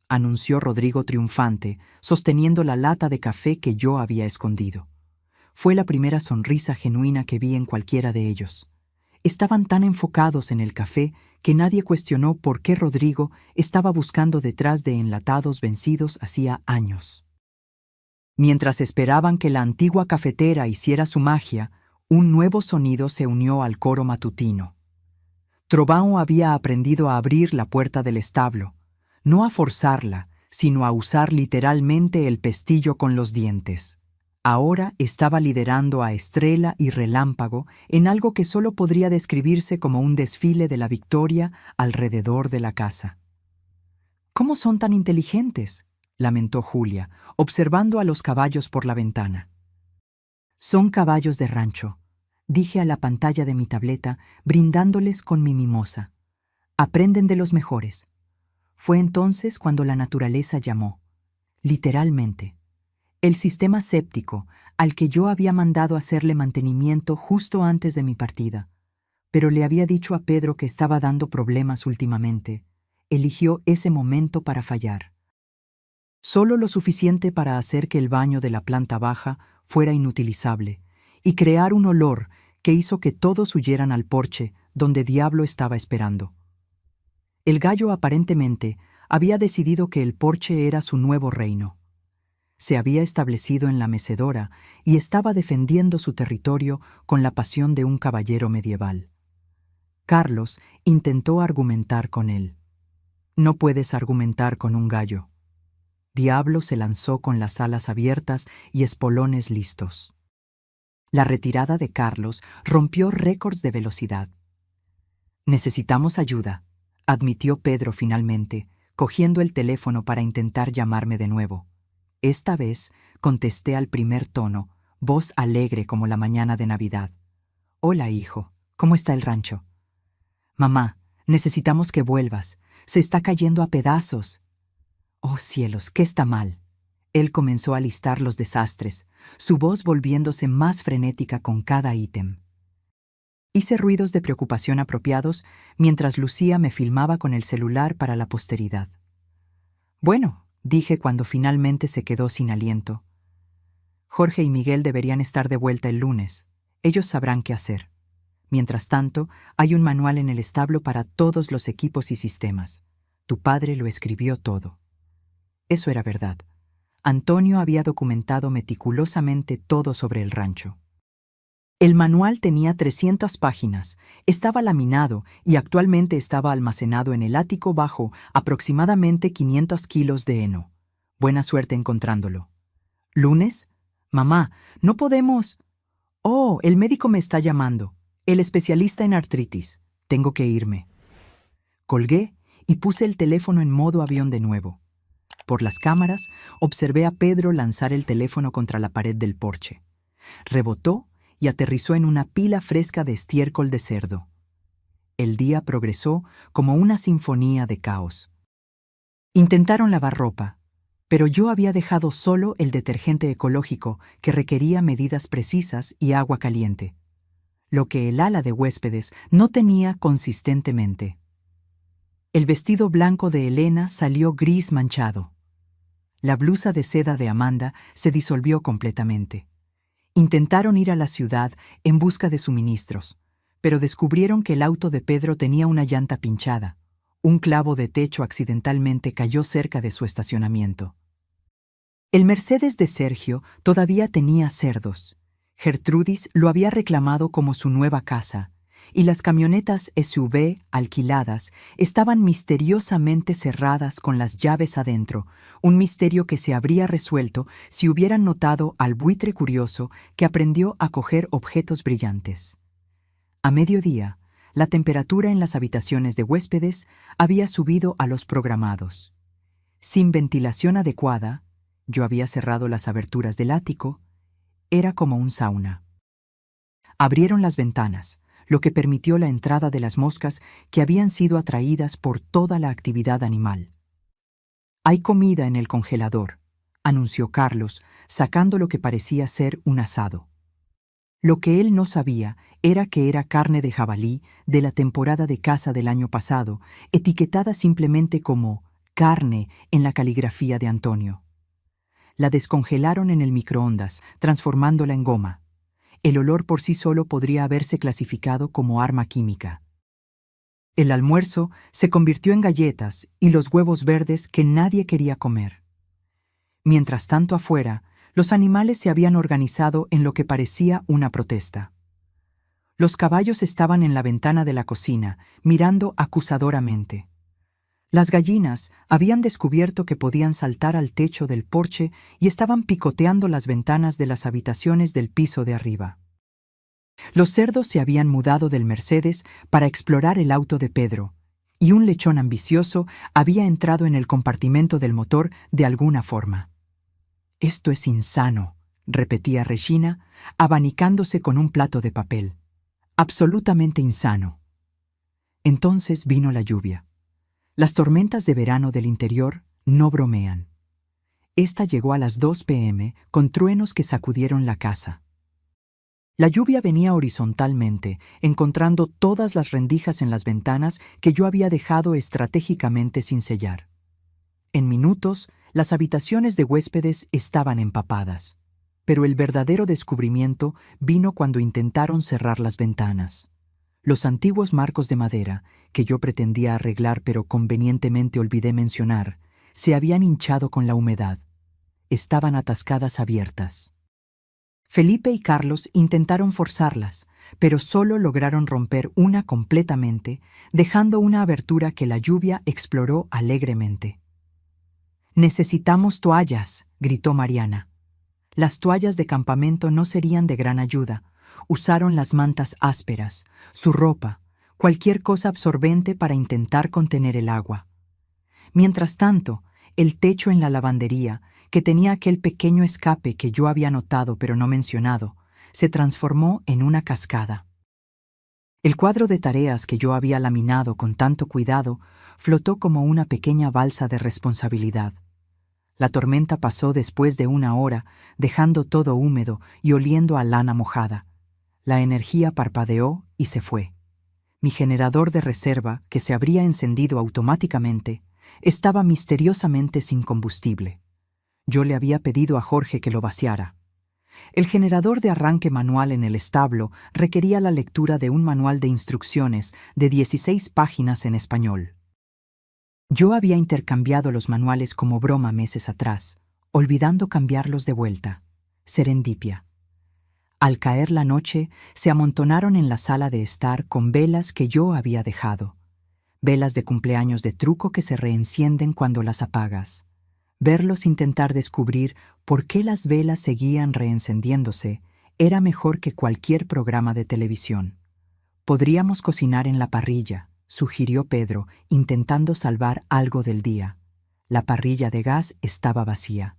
anunció Rodrigo triunfante, sosteniendo la lata de café que yo había escondido. Fue la primera sonrisa genuina que vi en cualquiera de ellos. Estaban tan enfocados en el café que nadie cuestionó por qué Rodrigo estaba buscando detrás de enlatados vencidos hacía años. Mientras esperaban que la antigua cafetera hiciera su magia, un nuevo sonido se unió al coro matutino. Trovão había aprendido a abrir la puerta del establo, no a forzarla, sino a usar literalmente el pestillo con los dientes. Ahora estaba liderando a Estrella y Relámpago en algo que solo podría describirse como un desfile de la victoria alrededor de la casa. «¿Cómo son tan inteligentes?», lamentó Julia, observando a los caballos por la ventana. «Son caballos de rancho», dije a la pantalla de mi tableta, brindándoles con mi mimosa. «Aprenden de los mejores». Fue entonces cuando la naturaleza llamó, literalmente. El sistema séptico, al que yo había mandado hacerle mantenimiento justo antes de mi partida, pero le había dicho a Pedro que estaba dando problemas últimamente, eligió ese momento para fallar. Solo lo suficiente para hacer que el baño de la planta baja fuera inutilizable y crear un olor que hizo que todos huyeran al porche donde Diablo estaba esperando. El gallo aparentemente había decidido que el porche era su nuevo reino. Se había establecido en la mecedora y estaba defendiendo su territorio con la pasión de un caballero medieval. Carlos intentó argumentar con él. No puedes argumentar con un gallo. Diablo se lanzó con las alas abiertas y espolones listos. La retirada de Carlos rompió récords de velocidad. Necesitamos ayuda, admitió Pedro finalmente, cogiendo el teléfono para intentar llamarme de nuevo. Esta vez contesté al primer tono, voz alegre como la mañana de Navidad. Hola, hijo, ¿cómo está el rancho? Mamá, necesitamos que vuelvas. Se está cayendo a pedazos. Oh cielos, ¿qué está mal? Él comenzó a listar los desastres, su voz volviéndose más frenética con cada ítem. Hice ruidos de preocupación apropiados mientras Lucía me filmaba con el celular para la posteridad. Bueno, dije cuando finalmente se quedó sin aliento. Jorge y Miguel deberían estar de vuelta el lunes. Ellos sabrán qué hacer. Mientras tanto, hay un manual en el establo para todos los equipos y sistemas. Tu padre lo escribió todo. Eso era verdad. Antonio había documentado meticulosamente todo sobre el rancho. El manual tenía 300 páginas, estaba laminado y actualmente estaba almacenado en el ático bajo aproximadamente 500 kilos de heno. Buena suerte encontrándolo. ¿Lunes? Mamá, no podemos. Oh, el médico me está llamando. El especialista en artritis. Tengo que irme. Colgué y puse el teléfono en modo avión de nuevo. Por las cámaras, observé a Pedro lanzar el teléfono contra la pared del porche. Rebotó y aterrizó en una pila fresca de estiércol de cerdo. El día progresó como una sinfonía de caos. Intentaron lavar ropa, pero yo había dejado solo el detergente ecológico que requería medidas precisas y agua caliente, lo que el ala de huéspedes no tenía consistentemente. El vestido blanco de Elena salió gris manchado. La blusa de seda de Amanda se disolvió completamente. Intentaron ir a la ciudad en busca de suministros, pero descubrieron que el auto de Pedro tenía una llanta pinchada. Un clavo de techo accidentalmente cayó cerca de su estacionamiento. El Mercedes de Sergio todavía tenía cerdos. Gertrudis lo había reclamado como su nueva casa, y las camionetas SUV alquiladas estaban misteriosamente cerradas con las llaves adentro, un misterio que se habría resuelto si hubieran notado al buitre curioso que aprendió a coger objetos brillantes. A mediodía, la temperatura en las habitaciones de huéspedes había subido a los programados. Sin ventilación adecuada, yo había cerrado las aberturas del ático, era como un sauna. Abrieron las ventanas, lo que permitió la entrada de las moscas que habían sido atraídas por toda la actividad animal. «Hay comida en el congelador», anunció Carlos, sacando lo que parecía ser un asado. Lo que él no sabía era que era carne de jabalí de la temporada de caza del año pasado, etiquetada simplemente como carne en la caligrafía de Antonio. La descongelaron en el microondas, transformándola en goma. El olor por sí solo podría haberse clasificado como arma química. El almuerzo se convirtió en galletas y los huevos verdes que nadie quería comer. Mientras tanto afuera, los animales se habían organizado en lo que parecía una protesta. Los caballos estaban en la ventana de la cocina, mirando acusadoramente. Las gallinas habían descubierto que podían saltar al techo del porche y estaban picoteando las ventanas de las habitaciones del piso de arriba. Los cerdos se habían mudado del Mercedes para explorar el auto de Pedro, y un lechón ambicioso había entrado en el compartimento del motor de alguna forma. «Esto es insano», repetía Regina, abanicándose con un plato de papel. «Absolutamente insano». Entonces vino la lluvia. Las tormentas de verano del interior no bromean. Esta llegó a las 2 p.m. con truenos que sacudieron la casa. La lluvia venía horizontalmente, encontrando todas las rendijas en las ventanas que yo había dejado estratégicamente sin sellar. En minutos, las habitaciones de huéspedes estaban empapadas, pero el verdadero descubrimiento vino cuando intentaron cerrar las ventanas. Los antiguos marcos de madera, que yo pretendía arreglar pero convenientemente olvidé mencionar, se habían hinchado con la humedad. Estaban atascadas abiertas. Felipe y Carlos intentaron forzarlas, pero solo lograron romper una completamente, dejando una abertura que la lluvia exploró alegremente. «Necesitamos toallas», gritó Mariana. Las toallas de campamento no serían de gran ayuda. Usaron las mantas ásperas, su ropa, cualquier cosa absorbente para intentar contener el agua. Mientras tanto, el techo en la lavandería, que tenía aquel pequeño escape que yo había notado pero no mencionado, se transformó en una cascada. El cuadro de tareas que yo había laminado con tanto cuidado flotó como una pequeña balsa de responsabilidad. La tormenta pasó después de una hora, dejando todo húmedo y oliendo a lana mojada. La energía parpadeó y se fue. Mi generador de reserva, que se habría encendido automáticamente, estaba misteriosamente sin combustible. Yo le había pedido a Jorge que lo vaciara. El generador de arranque manual en el establo requería la lectura de un manual de instrucciones de 16 páginas en español. Yo había intercambiado los manuales como broma meses atrás, olvidando cambiarlos de vuelta. Serendipia. Al caer la noche, se amontonaron en la sala de estar con velas que yo había dejado. Velas de cumpleaños de truco que se reencienden cuando las apagas. Verlos intentar descubrir por qué las velas seguían reencendiéndose era mejor que cualquier programa de televisión. Podríamos cocinar en la parrilla, sugirió Pedro, intentando salvar algo del día. La parrilla de gas estaba vacía.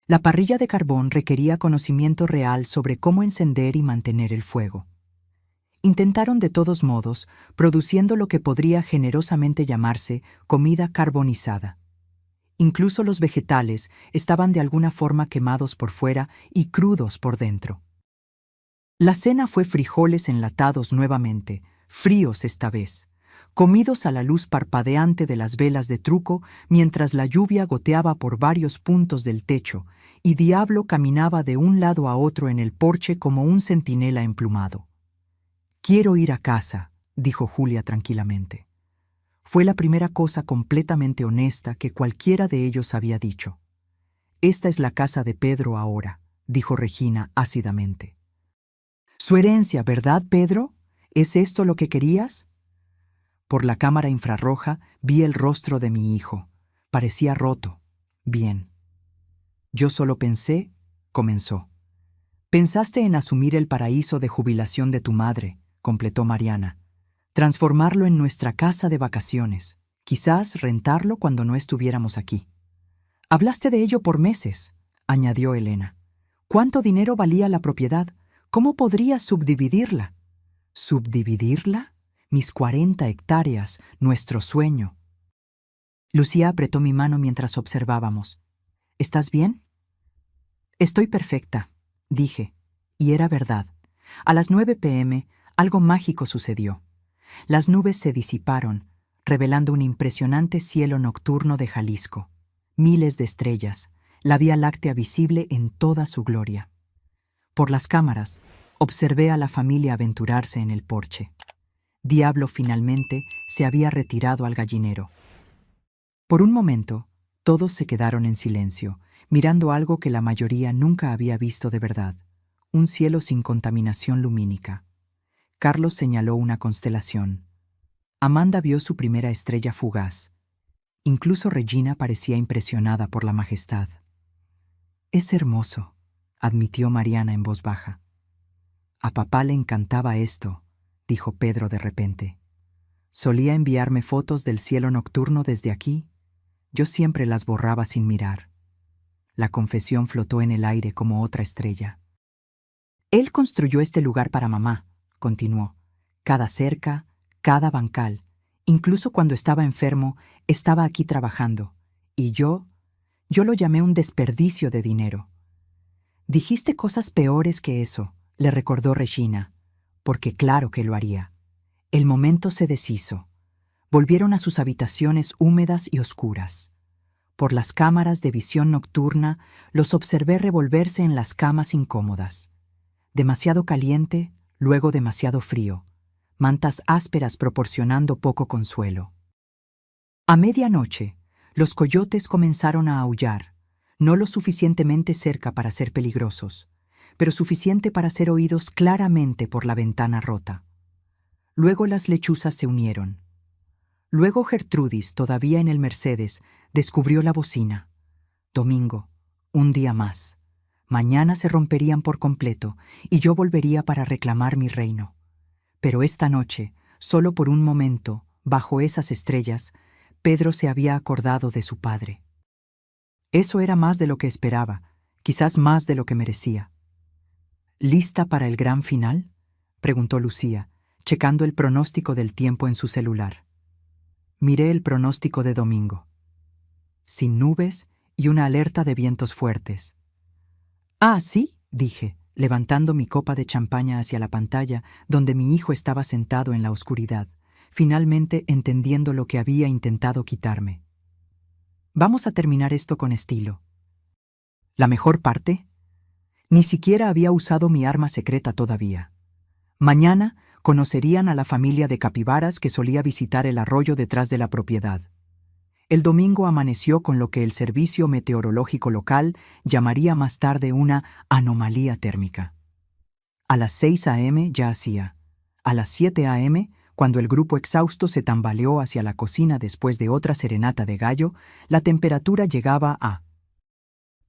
La parrilla de carbón requería conocimiento real sobre cómo encender y mantener el fuego. Intentaron de todos modos, produciendo lo que podría generosamente llamarse comida carbonizada. Incluso los vegetales estaban de alguna forma quemados por fuera y crudos por dentro. La cena fue frijoles enlatados nuevamente, fríos esta vez, comidos a la luz parpadeante de las velas de truco mientras la lluvia goteaba por varios puntos del techo y Diablo caminaba de un lado a otro en el porche como un centinela emplumado. «Quiero ir a casa», dijo Julia tranquilamente. Fue la primera cosa completamente honesta que cualquiera de ellos había dicho. «Esta es la casa de Pedro ahora», dijo Regina ácidamente. «Su herencia, ¿verdad, Pedro? ¿Es esto lo que querías?» Por la cámara infrarroja vi el rostro de mi hijo. Parecía roto. Bien. «Yo solo pensé», comenzó. «Pensaste en asumir el paraíso de jubilación de tu madre», completó Mariana. «Transformarlo en nuestra casa de vacaciones. Quizás rentarlo cuando no estuviéramos aquí». «Hablaste de ello por meses», añadió Elena. «¿Cuánto dinero valía la propiedad? ¿Cómo podrías subdividirla?» «¿Subdividirla? Mis 40 hectáreas, nuestro sueño». Lucía apretó mi mano mientras observábamos. «¿Estás bien?» «Estoy perfecta», dije, y era verdad. A las 9 p.m., algo mágico sucedió. Las nubes se disiparon, revelando un impresionante cielo nocturno de Jalisco. Miles de estrellas, la Vía Láctea visible en toda su gloria. Por las cámaras, observé a la familia aventurarse en el porche. Diablo finalmente se había retirado al gallinero. Por un momento, todos se quedaron en silencio, mirando algo que la mayoría nunca había visto de verdad, un cielo sin contaminación lumínica. Carlos señaló una constelación. Amanda vio su primera estrella fugaz. Incluso Regina parecía impresionada por la majestad. «Es hermoso», admitió Mariana en voz baja. «A papá le encantaba esto», dijo Pedro de repente. «Solía enviarme fotos del cielo nocturno desde aquí. Yo siempre las borraba sin mirar». La confesión flotó en el aire como otra estrella. «Él construyó este lugar para mamá», continuó. «Cada cerca, cada bancal, incluso cuando estaba enfermo, estaba aquí trabajando. Y yo lo llamé un desperdicio de dinero». «Dijiste cosas peores que eso», le recordó Regina, porque claro que lo haría. El momento se deshizo. Volvieron a sus habitaciones húmedas y oscuras. Por las cámaras de visión nocturna los observé revolverse en las camas incómodas. Demasiado caliente, luego demasiado frío, mantas ásperas proporcionando poco consuelo. A medianoche, los coyotes comenzaron a aullar, no lo suficientemente cerca para ser peligrosos, pero suficiente para ser oídos claramente por la ventana rota. Luego las lechuzas se unieron. Luego Gertrudis, todavía en el Mercedes, descubrió la bocina. Domingo, un día más. Mañana se romperían por completo y yo volvería para reclamar mi reino. Pero esta noche, solo por un momento, bajo esas estrellas, Pedro se había acordado de su padre. Eso era más de lo que esperaba, quizás más de lo que merecía. ¿Lista para el gran final?, preguntó Lucía, checando el pronóstico del tiempo en su celular. Miré el pronóstico de domingo. Sin nubes y una alerta de vientos fuertes. «Ah, sí», dije, levantando mi copa de champaña hacia la pantalla donde mi hijo estaba sentado en la oscuridad, finalmente entendiendo lo que había intentado quitarme. «Vamos a terminar esto con estilo». ¿La mejor parte? Ni siquiera había usado mi arma secreta todavía. Mañana conocerían a la familia de capibaras que solía visitar el arroyo detrás de la propiedad. El domingo amaneció con lo que el servicio meteorológico local llamaría más tarde una anomalía térmica. A las 6 a.m. ya hacía. A las 7 a.m., cuando el grupo exhausto se tambaleó hacia la cocina después de otra serenata de gallo, la temperatura llegaba a...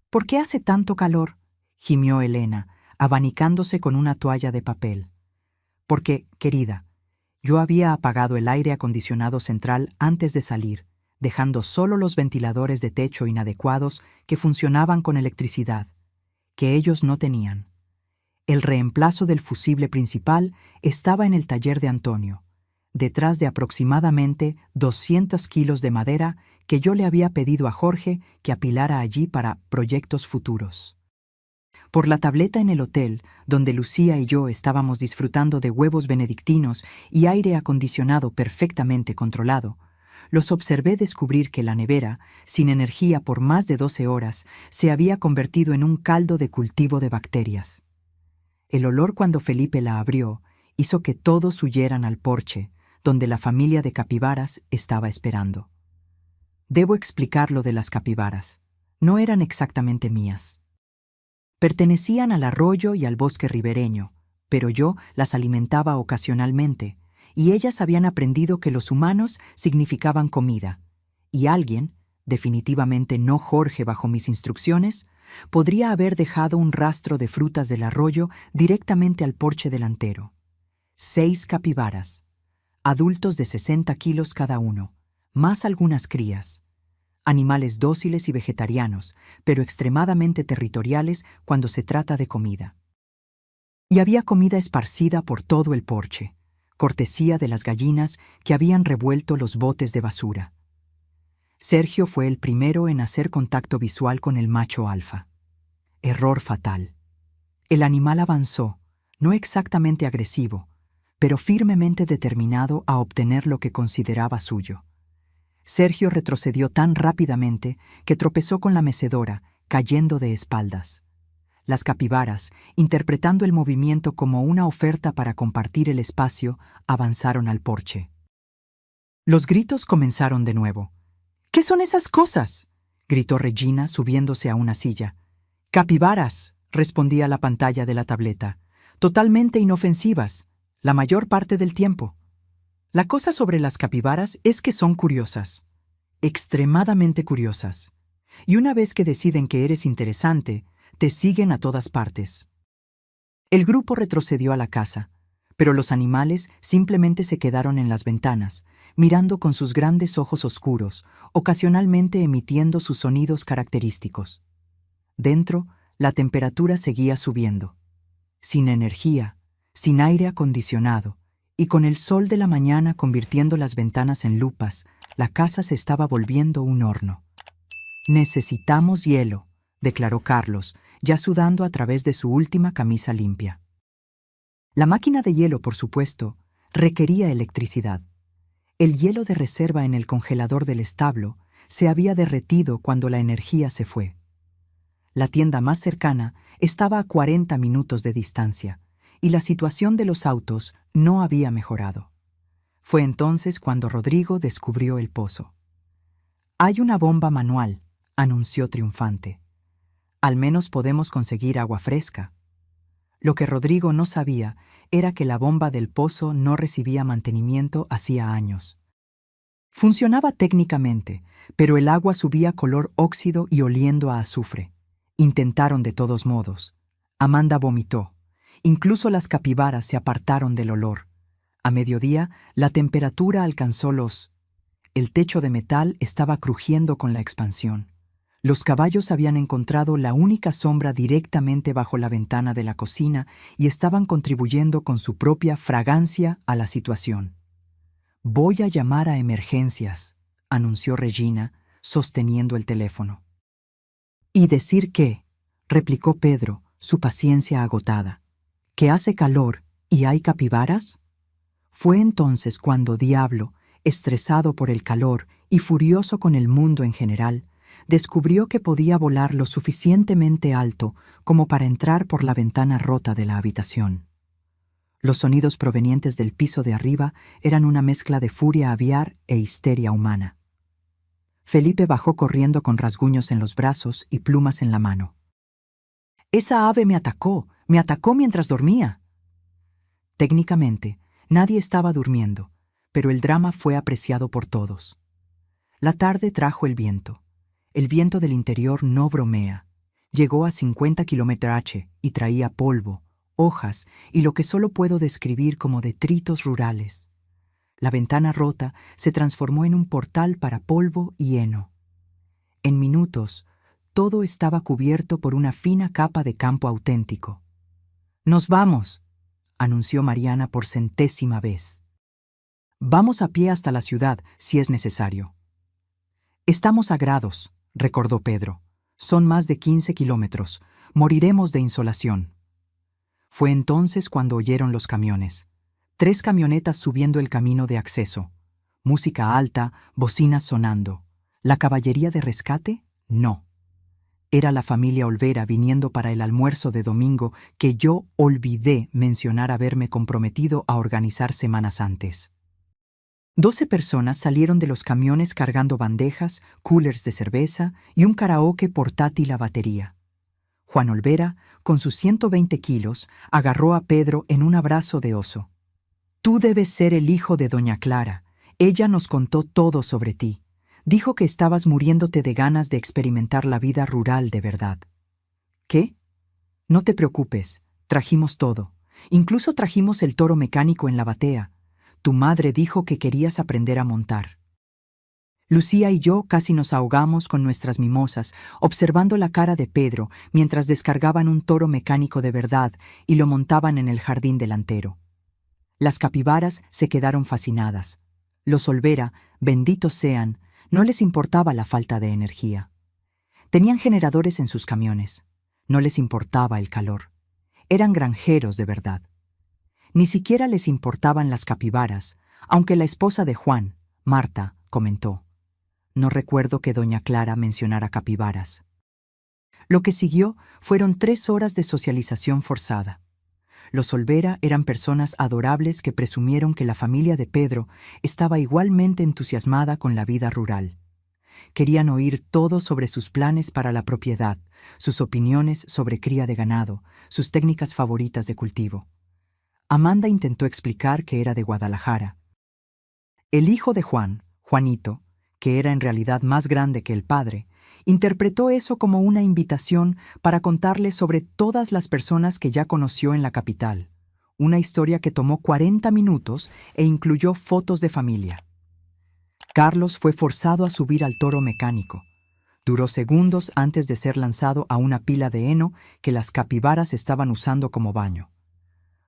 «¿Por qué hace tanto calor?», gimió Elena, abanicándose con una toalla de papel. «Porque, querida, yo había apagado el aire acondicionado central antes de salir, dejando solo los ventiladores de techo inadecuados que funcionaban con electricidad, que ellos no tenían. El reemplazo del fusible principal estaba en el taller de Antonio, detrás de aproximadamente 200 kilos de madera que yo le había pedido a Jorge que apilara allí para proyectos futuros. Por la tableta en el hotel, donde Lucía y yo estábamos disfrutando de huevos benedictinos y aire acondicionado perfectamente controlado, los observé descubrir que la nevera, sin energía por más de 12 horas, se había convertido en un caldo de cultivo de bacterias. El olor cuando Felipe la abrió hizo que todos huyeran al porche, donde la familia de capibaras estaba esperando. Debo explicar lo de las capibaras. No eran exactamente mías. Pertenecían al arroyo y al bosque ribereño, pero yo las alimentaba ocasionalmente, y ellas habían aprendido que los humanos significaban comida, y alguien, definitivamente no Jorge bajo mis instrucciones, podría haber dejado un rastro de frutas del arroyo directamente al porche delantero. 6 capibaras, adultos de 60 kilos cada uno, más algunas crías. Animales dóciles y vegetarianos, pero extremadamente territoriales cuando se trata de comida. Y había comida esparcida por todo el porche, cortesía de las gallinas que habían revuelto los botes de basura. Sergio fue el primero en hacer contacto visual con el macho alfa. Error fatal. El animal avanzó, no exactamente agresivo, pero firmemente determinado a obtener lo que consideraba suyo. Sergio retrocedió tan rápidamente que tropezó con la mecedora, cayendo de espaldas. Las capibaras, interpretando el movimiento como una oferta para compartir el espacio, avanzaron al porche. Los gritos comenzaron de nuevo. «¿Qué son esas cosas?», gritó Regina, subiéndose a una silla. «Capibaras», respondía la pantalla de la tableta. «Totalmente inofensivas, la mayor parte del tiempo». La cosa sobre las capibaras es que son curiosas, extremadamente curiosas, y una vez que deciden que eres interesante, te siguen a todas partes. El grupo retrocedió a la casa, pero los animales simplemente se quedaron en las ventanas, mirando con sus grandes ojos oscuros, ocasionalmente emitiendo sus sonidos característicos. Dentro, la temperatura seguía subiendo. Sin energía, sin aire acondicionado, y con el sol de la mañana convirtiendo las ventanas en lupas, la casa se estaba volviendo un horno. «Necesitamos hielo», declaró Carlos, ya sudando a través de su última camisa limpia. La máquina de hielo, por supuesto, requería electricidad. El hielo de reserva en el congelador del establo se había derretido cuando la energía se fue. La tienda más cercana estaba a 40 minutos de distancia, y la situación de los autos no había mejorado. Fue entonces cuando Rodrigo descubrió el pozo. «Hay una bomba manual», anunció triunfante. «Al menos podemos conseguir agua fresca». Lo que Rodrigo no sabía era que la bomba del pozo no recibía mantenimiento hacía años. Funcionaba técnicamente, pero el agua subía color óxido y oliendo a azufre. Intentaron de todos modos. Amanda vomitó. Incluso las capibaras se apartaron del olor. A mediodía, la temperatura alcanzó los... El techo de metal estaba crujiendo con la expansión. Los caballos habían encontrado la única sombra directamente bajo la ventana de la cocina y estaban contribuyendo con su propia fragancia a la situación. «Voy a llamar a emergencias», anunció Regina, sosteniendo el teléfono. «¿Y decir qué?», replicó Pedro, su paciencia agotada. «¿Que hace calor y hay capibaras?». Fue entonces cuando Diablo, estresado por el calor y furioso con el mundo en general, descubrió que podía volar lo suficientemente alto como para entrar por la ventana rota de la habitación. Los sonidos provenientes del piso de arriba eran una mezcla de furia aviar e histeria humana. Felipe bajó corriendo con rasguños en los brazos y plumas en la mano. «Esa ave me atacó mientras dormía». Técnicamente, nadie estaba durmiendo, pero el drama fue apreciado por todos. La tarde trajo el viento. El viento del interior no bromea. Llegó a 50 km/h y traía polvo, hojas y lo que solo puedo describir como detritos rurales. La ventana rota se transformó en un portal para polvo y heno. En minutos, todo estaba cubierto por una fina capa de campo auténtico. «Nos vamos», anunció Mariana por 100ª vez. «Vamos a pie hasta la ciudad, si es necesario». «Estamos a grados», recordó Pedro. «Son más de 15 kilómetros. Moriremos de insolación». Fue entonces cuando oyeron los camiones. 3 camionetas subiendo el camino de acceso. Música alta, bocinas sonando. ¿La caballería de rescate? No. Era la familia Olvera viniendo para el almuerzo de domingo que yo olvidé mencionar haberme comprometido a organizar semanas antes. 12 personas salieron de los camiones cargando bandejas, coolers de cerveza y un karaoke portátil a batería. Juan Olvera, con sus 120 kilos, agarró a Pedro en un abrazo de oso. «Tú debes ser el hijo de doña Clara. Ella nos contó todo sobre ti. Dijo que estabas muriéndote de ganas de experimentar la vida rural de verdad». «¿Qué? No te preocupes, trajimos todo. Incluso trajimos el toro mecánico en la batea. Tu madre dijo que querías aprender a montar». Lucía y yo casi nos ahogamos con nuestras mimosas, observando la cara de Pedro mientras descargaban un toro mecánico de verdad y lo montaban en el jardín delantero. Las capibaras se quedaron fascinadas. Los Olvera, benditos sean, no les importaba la falta de energía. Tenían generadores en sus camiones. No les importaba el calor. Eran granjeros de verdad. Ni siquiera les importaban las capibaras, aunque la esposa de Juan, Marta, comentó: «No recuerdo que doña Clara mencionara capibaras». Lo que siguió fueron 3 horas de socialización forzada. Los Olvera eran personas adorables que presumieron que la familia de Pedro estaba igualmente entusiasmada con la vida rural. Querían oír todo sobre sus planes para la propiedad, sus opiniones sobre cría de ganado, sus técnicas favoritas de cultivo. Amanda intentó explicar que era de Guadalajara. El hijo de Juan, Juanito, que era en realidad más grande que el padre, interpretó eso como una invitación para contarle sobre todas las personas que ya conoció en la capital, una historia que tomó 40 minutos e incluyó fotos de familia. Carlos fue forzado a subir al toro mecánico. Duró segundos antes de ser lanzado a una pila de heno que las capibaras estaban usando como baño.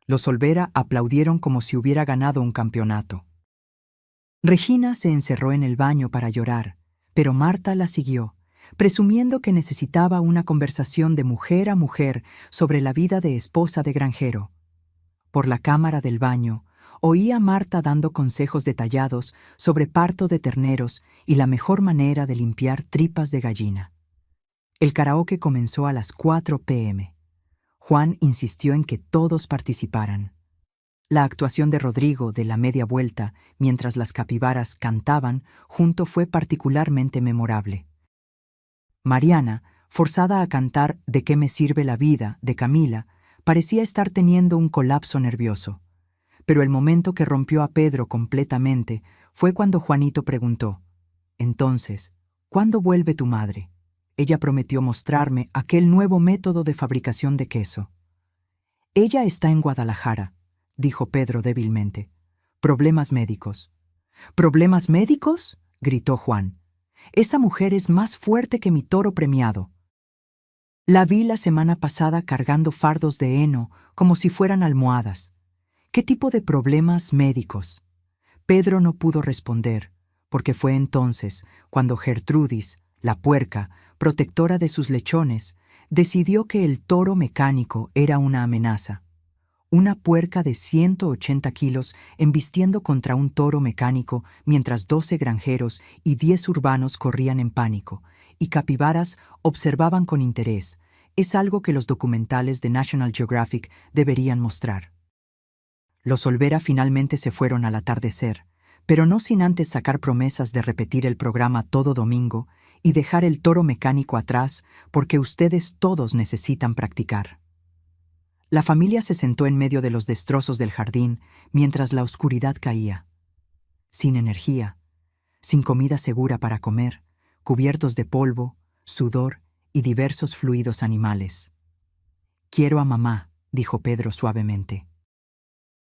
Los Olvera aplaudieron como si hubiera ganado un campeonato. Regina se encerró en el baño para llorar, pero Marta la siguió, presumiendo que necesitaba una conversación de mujer a mujer sobre la vida de esposa de granjero. Por la cámara del baño, oía a Marta dando consejos detallados sobre parto de terneros y la mejor manera de limpiar tripas de gallina. El karaoke comenzó a las 4 p.m. Juan insistió en que todos participaran. La actuación de Rodrigo de la media vuelta, mientras las capibaras cantaban, junto fue particularmente memorable. Mariana, forzada a cantar «¿De qué me sirve la vida?» de Camila, Parecía estar teniendo un colapso nervioso. Pero el momento que rompió a Pedro completamente fue cuando Juanito preguntó: «Entonces, ¿cuándo vuelve tu madre? Ella prometió mostrarme aquel nuevo método de fabricación de queso». «Ella está en Guadalajara», dijo Pedro débilmente. «Problemas médicos». «¿Problemas médicos?», gritó Juan. «Esa mujer es más fuerte que mi toro premiado. La vi la semana pasada cargando fardos de heno como si fueran almohadas. ¿Qué tipo de problemas médicos?». Pedro no pudo responder, porque fue entonces cuando Gertrudis, la puerca, protectora de sus lechones, decidió que el toro mecánico era una amenaza. Una puerca de 180 kilos embistiendo contra un toro mecánico mientras 12 granjeros y 10 urbanos corrían en pánico, y capibaras observaban con interés. Es algo que los documentales de National Geographic deberían mostrar. Los Olvera finalmente se fueron al atardecer, pero no sin antes sacar promesas de repetir el programa todo domingo y dejar el toro mecánico atrás porque ustedes todos necesitan practicar. La familia se sentó en medio de los destrozos del jardín mientras la oscuridad caía. Sin energía, sin comida segura para comer, cubiertos de polvo, sudor y diversos fluidos animales. «Quiero a mamá», dijo Pedro suavemente.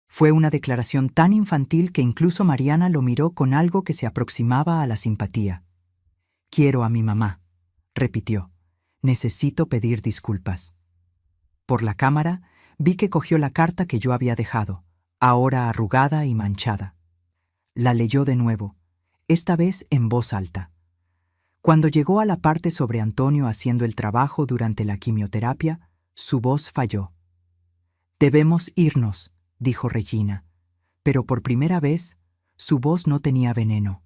Fue una declaración tan infantil que incluso Mariana lo miró con algo que se aproximaba a la simpatía. «Quiero a mi mamá», repitió. «Necesito pedir disculpas». Por la cámara vi que cogió la carta que yo había dejado, ahora arrugada y manchada. La leyó de nuevo, esta vez en voz alta. Cuando llegó a la parte sobre Antonio haciendo el trabajo durante la quimioterapia, su voz falló. «Debemos irnos», dijo Regina, pero por primera vez su voz no tenía veneno.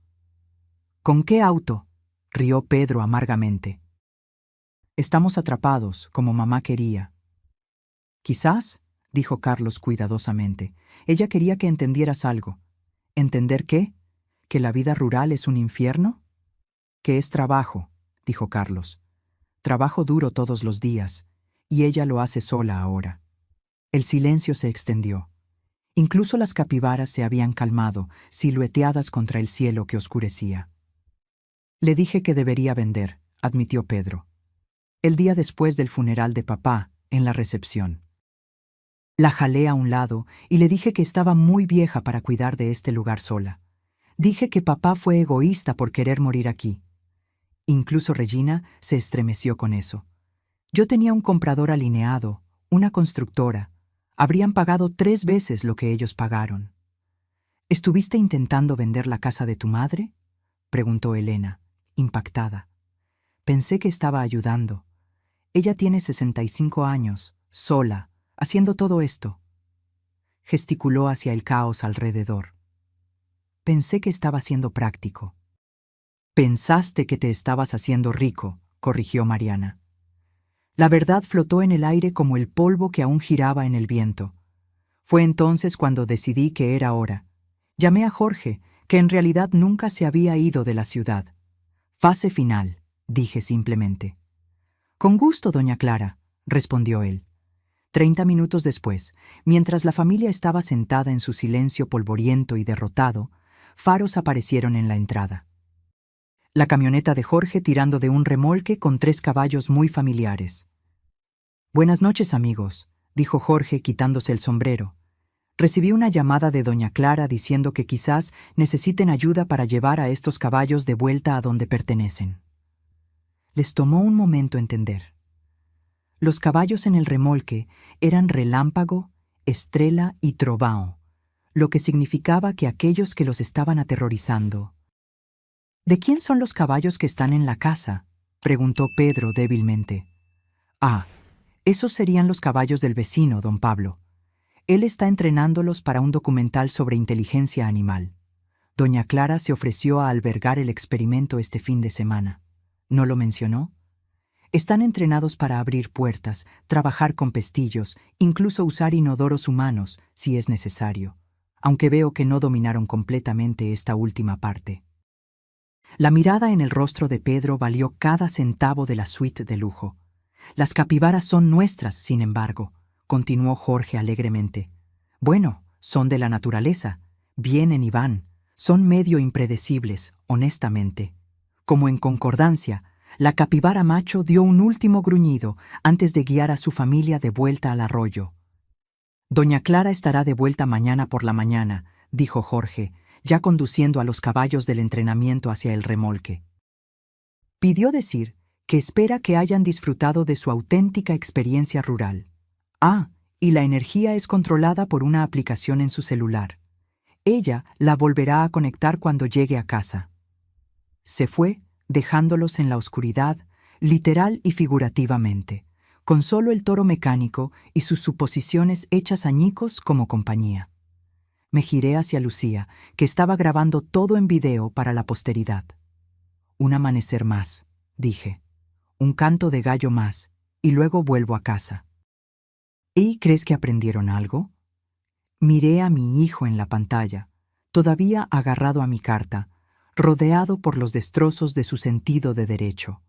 «¿Con qué auto?», rió Pedro amargamente. «Estamos atrapados, como mamá quería». «Quizás», dijo Carlos cuidadosamente, «ella quería que entendieras algo». «¿Entender qué? ¿Que la vida rural es un infierno?». «Que es trabajo», dijo Carlos. «Trabajo duro todos los días, y ella lo hace sola ahora». El silencio se extendió. Incluso las capibaras se habían calmado, silueteadas contra el cielo que oscurecía. «Le dije que debería vender», admitió Pedro. «El día después del funeral de papá, en la recepción. La jalé a un lado y le dije que estaba muy vieja para cuidar de este lugar sola. Dije que papá fue egoísta por querer morir aquí». Incluso Regina se estremeció con eso. «Yo tenía un comprador alineado, una constructora. Habrían pagado 3 veces lo que ellos pagaron». «¿Estuviste intentando vender la casa de tu madre?», preguntó Elena, impactada. «Pensé que estaba ayudando. Ella tiene 65 años, sola, haciendo todo esto». Gesticuló hacia el caos alrededor. «Pensé que estaba siendo práctico». «Pensaste que te estabas haciendo rico», corrigió Mariana. La verdad flotó en el aire como el polvo que aún giraba en el viento. Fue entonces cuando decidí que era hora. Llamé a Jorge, que en realidad nunca se había ido de la ciudad. «Fase final», dije simplemente. «Con gusto, doña Clara», respondió él. 30 minutos después, mientras la familia estaba sentada en su silencio polvoriento y derrotado, faros aparecieron en la entrada. La camioneta de Jorge tirando de un remolque con 3 caballos muy familiares. «Buenas noches, amigos», dijo Jorge quitándose el sombrero. «Recibí una llamada de doña Clara diciendo que quizás necesiten ayuda para llevar a estos caballos de vuelta a donde pertenecen». Les tomó un momento entender. Los caballos en el remolque eran Relámpago, Estrella y Trovão, lo que significaba que aquellos que los estaban aterrorizando. «¿De quién son los caballos que están en la casa?», preguntó Pedro débilmente. «Ah, esos serían los caballos del vecino, don Pablo. Él está entrenándolos para un documental sobre inteligencia animal. Doña Clara se ofreció a albergar el experimento este fin de semana. ¿No lo mencionó? Están entrenados para abrir puertas, trabajar con pestillos, incluso usar inodoros humanos, si es necesario, aunque veo que no dominaron completamente esta última parte». La mirada en el rostro de Pedro valió cada centavo de la suite de lujo. Las capibaras son nuestras, sin embargo, continuó Jorge alegremente. Bueno, son de la naturaleza. Vienen y van. Son medio impredecibles, honestamente. Como en concordancia, la capibara macho dio un último gruñido antes de guiar a su familia de vuelta al arroyo. Doña Clara estará de vuelta mañana por la mañana, dijo Jorge, ya conduciendo a los caballos del entrenamiento hacia el remolque. Pidió decir que espera que hayan disfrutado de su auténtica experiencia rural. Y la energía es controlada por una aplicación en su celular. Ella la volverá a conectar cuando llegue a casa. Se fue, dejándolos en la oscuridad, literal y figurativamente, con solo el toro mecánico y sus suposiciones hechas añicos como compañía. Me giré hacia Lucía, que estaba grabando todo en video para la posteridad. Un amanecer más, dije. Un canto de gallo más, y luego vuelvo a casa. ¿Y crees que aprendieron algo? Miré a mi hijo en la pantalla, todavía agarrado a mi carta, rodeado por los destrozos de su sentido de derecho.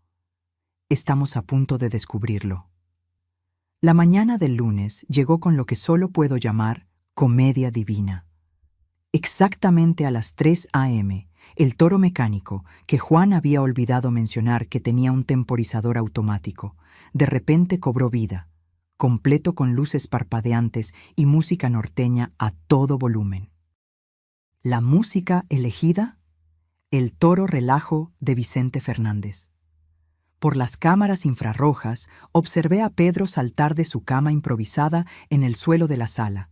Estamos a punto de descubrirlo. La mañana del lunes llegó con lo que solo puedo llamar comedia divina. Exactamente a las 3 a.m., el toro mecánico, que Juan había olvidado mencionar que tenía un temporizador automático, de repente cobró vida, completo con luces parpadeantes y música norteña a todo volumen. La música elegida, El Toro Relajo de Vicente Fernández. Por las cámaras infrarrojas observé a Pedro saltar de su cama improvisada en el suelo de la sala.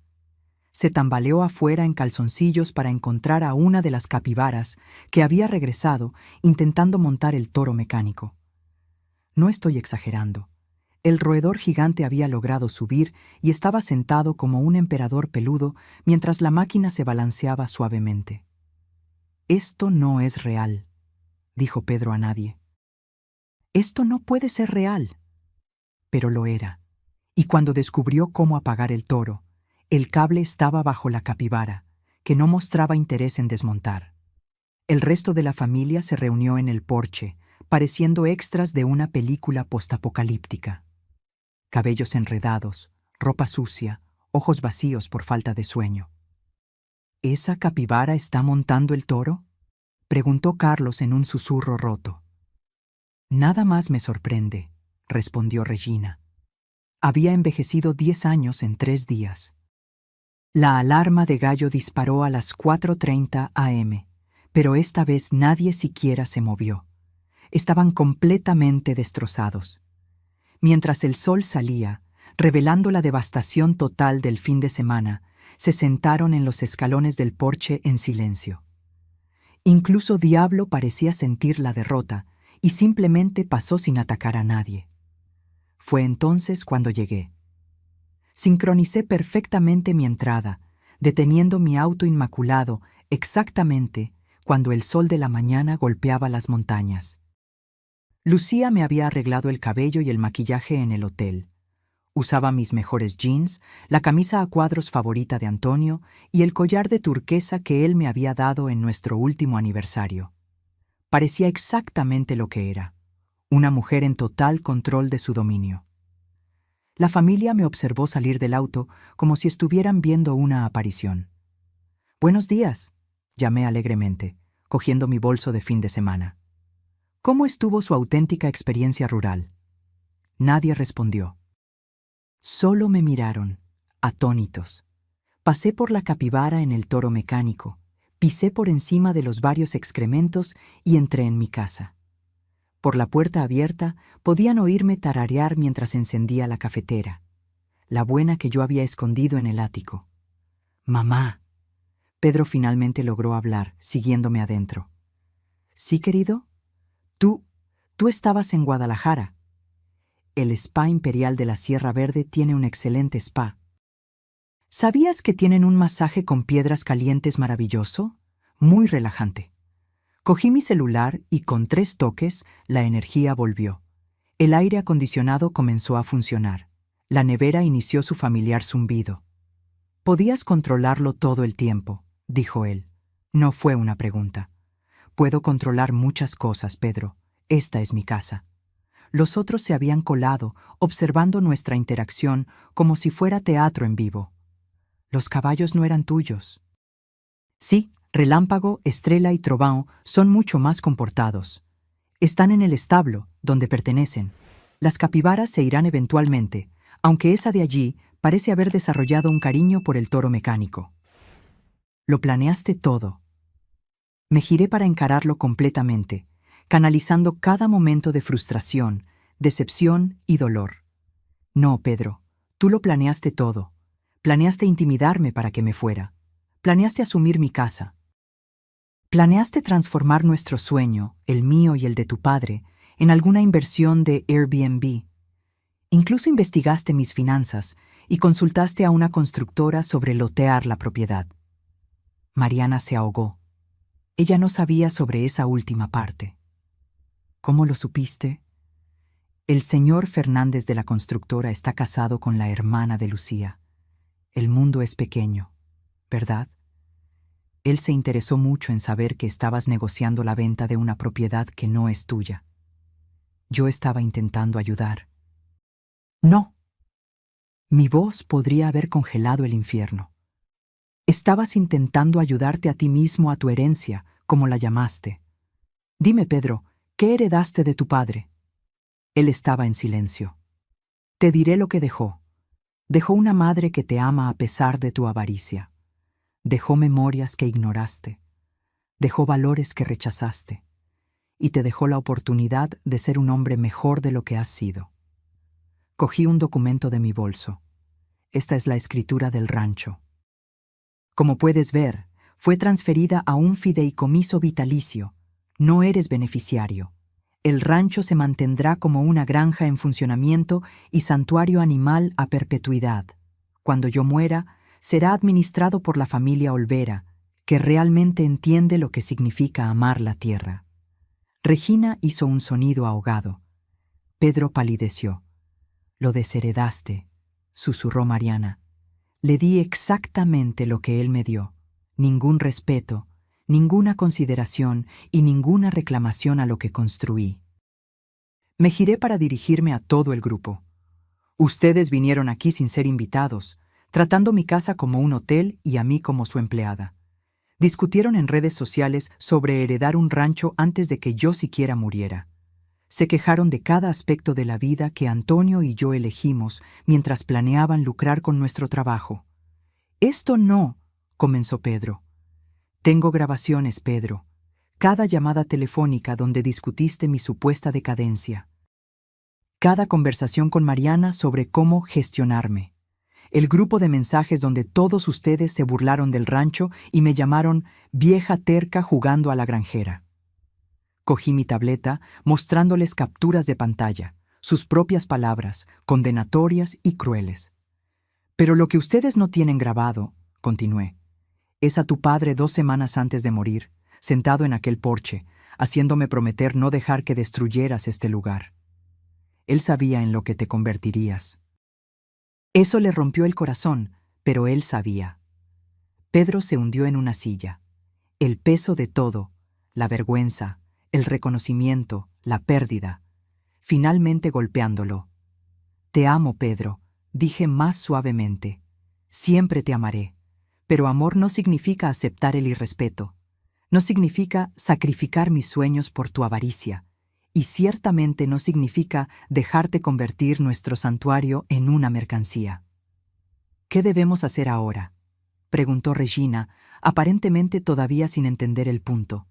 Se tambaleó afuera en calzoncillos para encontrar a una de las capibaras que había regresado intentando montar el toro mecánico. No estoy exagerando. El roedor gigante había logrado subir y estaba sentado como un emperador peludo mientras la máquina se balanceaba suavemente. «Esto no es real», dijo Pedro a nadie. «Esto no puede ser real». Pero lo era. Y cuando descubrió cómo apagar el toro, el cable estaba bajo la capibara, que no mostraba interés en desmontar. El resto de la familia se reunió en el porche, pareciendo extras de una película postapocalíptica. Cabellos enredados, ropa sucia, ojos vacíos por falta de sueño. ¿Esa capibara está montando el toro?, preguntó Carlos en un susurro roto. Nada más me sorprende, respondió Regina. Había envejecido 10 años en 3 días. La alarma de gallo disparó a las 4:30 a.m., pero esta vez nadie siquiera se movió. Estaban completamente destrozados. Mientras el sol salía, revelando la devastación total del fin de semana, se sentaron en los escalones del porche en silencio. Incluso Diablo parecía sentir la derrota y simplemente pasó sin atacar a nadie. Fue entonces cuando llegué. Sincronicé perfectamente mi entrada, deteniendo mi auto inmaculado exactamente cuando el sol de la mañana golpeaba las montañas. Lucía me había arreglado el cabello y el maquillaje en el hotel. Usaba mis mejores jeans, la camisa a cuadros favorita de Antonio y el collar de turquesa que él me había dado en nuestro último aniversario. Parecía exactamente lo que era, una mujer en total control de su dominio. La familia me observó salir del auto como si estuvieran viendo una aparición. «Buenos días», llamé alegremente, cogiendo mi bolso de fin de semana. «¿Cómo estuvo su auténtica experiencia rural?» Nadie respondió. Solo me miraron, atónitos. Pasé por la capibara en el toro mecánico, pisé por encima de los varios excrementos y entré en mi casa. Por la puerta abierta podían oírme tararear mientras encendía la cafetera, la buena que yo había escondido en el ático. «Mamá». Pedro finalmente logró hablar, siguiéndome adentro. «¿Sí, querido? Tú estabas en Guadalajara. El Spa Imperial de la Sierra Verde tiene un excelente spa. ¿Sabías que tienen un masaje con piedras calientes maravilloso? Muy relajante». Cogí mi celular y con 3 toques la energía volvió. El aire acondicionado comenzó a funcionar. La nevera inició su familiar zumbido. «Podías controlarlo todo el tiempo», dijo él. No fue una pregunta. «Puedo controlar muchas cosas, Pedro. Esta es mi casa. Los otros se habían colado, observando nuestra interacción como si fuera teatro en vivo. Los caballos no eran tuyos. Sí, Relámpago, Estrella y Trovão son mucho más comportados. Están en el establo, donde pertenecen. Las capibaras se irán eventualmente, aunque esa de allí parece haber desarrollado un cariño por el toro mecánico. Lo planeaste todo. Me giré para encararlo completamente, canalizando cada momento de frustración, decepción y dolor. No, Pedro, tú lo planeaste todo. Planeaste intimidarme para que me fuera. Planeaste asumir mi casa. Planeaste transformar nuestro sueño, el mío y el de tu padre, en alguna inversión de Airbnb. Incluso investigaste mis finanzas y consultaste a una constructora sobre lotear la propiedad. Mariana se ahogó. Ella no sabía sobre esa última parte. ¿Cómo lo supiste? El señor Fernández de la constructora está casado con la hermana de Lucía. El mundo es pequeño, ¿verdad? Él se interesó mucho en saber que estabas negociando la venta de una propiedad que no es tuya. Yo estaba intentando ayudar. No. Mi voz podría haber congelado el infierno. Estabas intentando ayudarte a ti mismo a tu herencia, como la llamaste. Dime, Pedro, ¿qué heredaste de tu padre? Él estaba en silencio. Te diré lo que dejó. Dejó una madre que te ama a pesar de tu avaricia. Dejó memorias que ignoraste. Dejó valores que rechazaste. Y te dejó la oportunidad de ser un hombre mejor de lo que has sido. Cogí un documento de mi bolso. Esta es la escritura del rancho. Como puedes ver, fue transferida a un fideicomiso vitalicio. No eres beneficiario. El rancho se mantendrá como una granja en funcionamiento y santuario animal a perpetuidad. Cuando yo muera, será administrado por la familia Olvera, que realmente entiende lo que significa amar la tierra. Regina hizo un sonido ahogado. Pedro palideció. Lo desheredaste, susurró Mariana. Le di exactamente lo que él me dio. Ningún respeto, ninguna consideración y ninguna reclamación a lo que construí. Me giré para dirigirme a todo el grupo. Ustedes vinieron aquí sin ser invitados, tratando mi casa como un hotel y a mí como su empleada. Discutieron en redes sociales sobre heredar un rancho antes de que yo siquiera muriera. Se quejaron de cada aspecto de la vida que Antonio y yo elegimos mientras planeaban lucrar con nuestro trabajo. «Esto no», comenzó Pedro. «Tengo grabaciones, Pedro. Cada llamada telefónica donde discutiste mi supuesta decadencia. Cada conversación con Mariana sobre cómo gestionarme. El grupo de mensajes donde todos ustedes se burlaron del rancho y me llamaron vieja terca jugando a la granjera». Cogí mi tableta, mostrándoles capturas de pantalla, sus propias palabras, condenatorias y crueles. «Pero lo que ustedes no tienen grabado», continué, «es a tu padre 2 semanas antes de morir, sentado en aquel porche, haciéndome prometer no dejar que destruyeras este lugar. Él sabía en lo que te convertirías». Eso le rompió el corazón, pero él sabía. Pedro se hundió en una silla. El peso de todo, la vergüenza, el reconocimiento, la pérdida, finalmente golpeándolo. «Te amo, Pedro», dije más suavemente. «Siempre te amaré. Pero amor no significa aceptar el irrespeto. No significa sacrificar mis sueños por tu avaricia. Y ciertamente no significa dejarte convertir nuestro santuario en una mercancía». «¿Qué debemos hacer ahora?», preguntó Regina, aparentemente todavía sin entender el punto.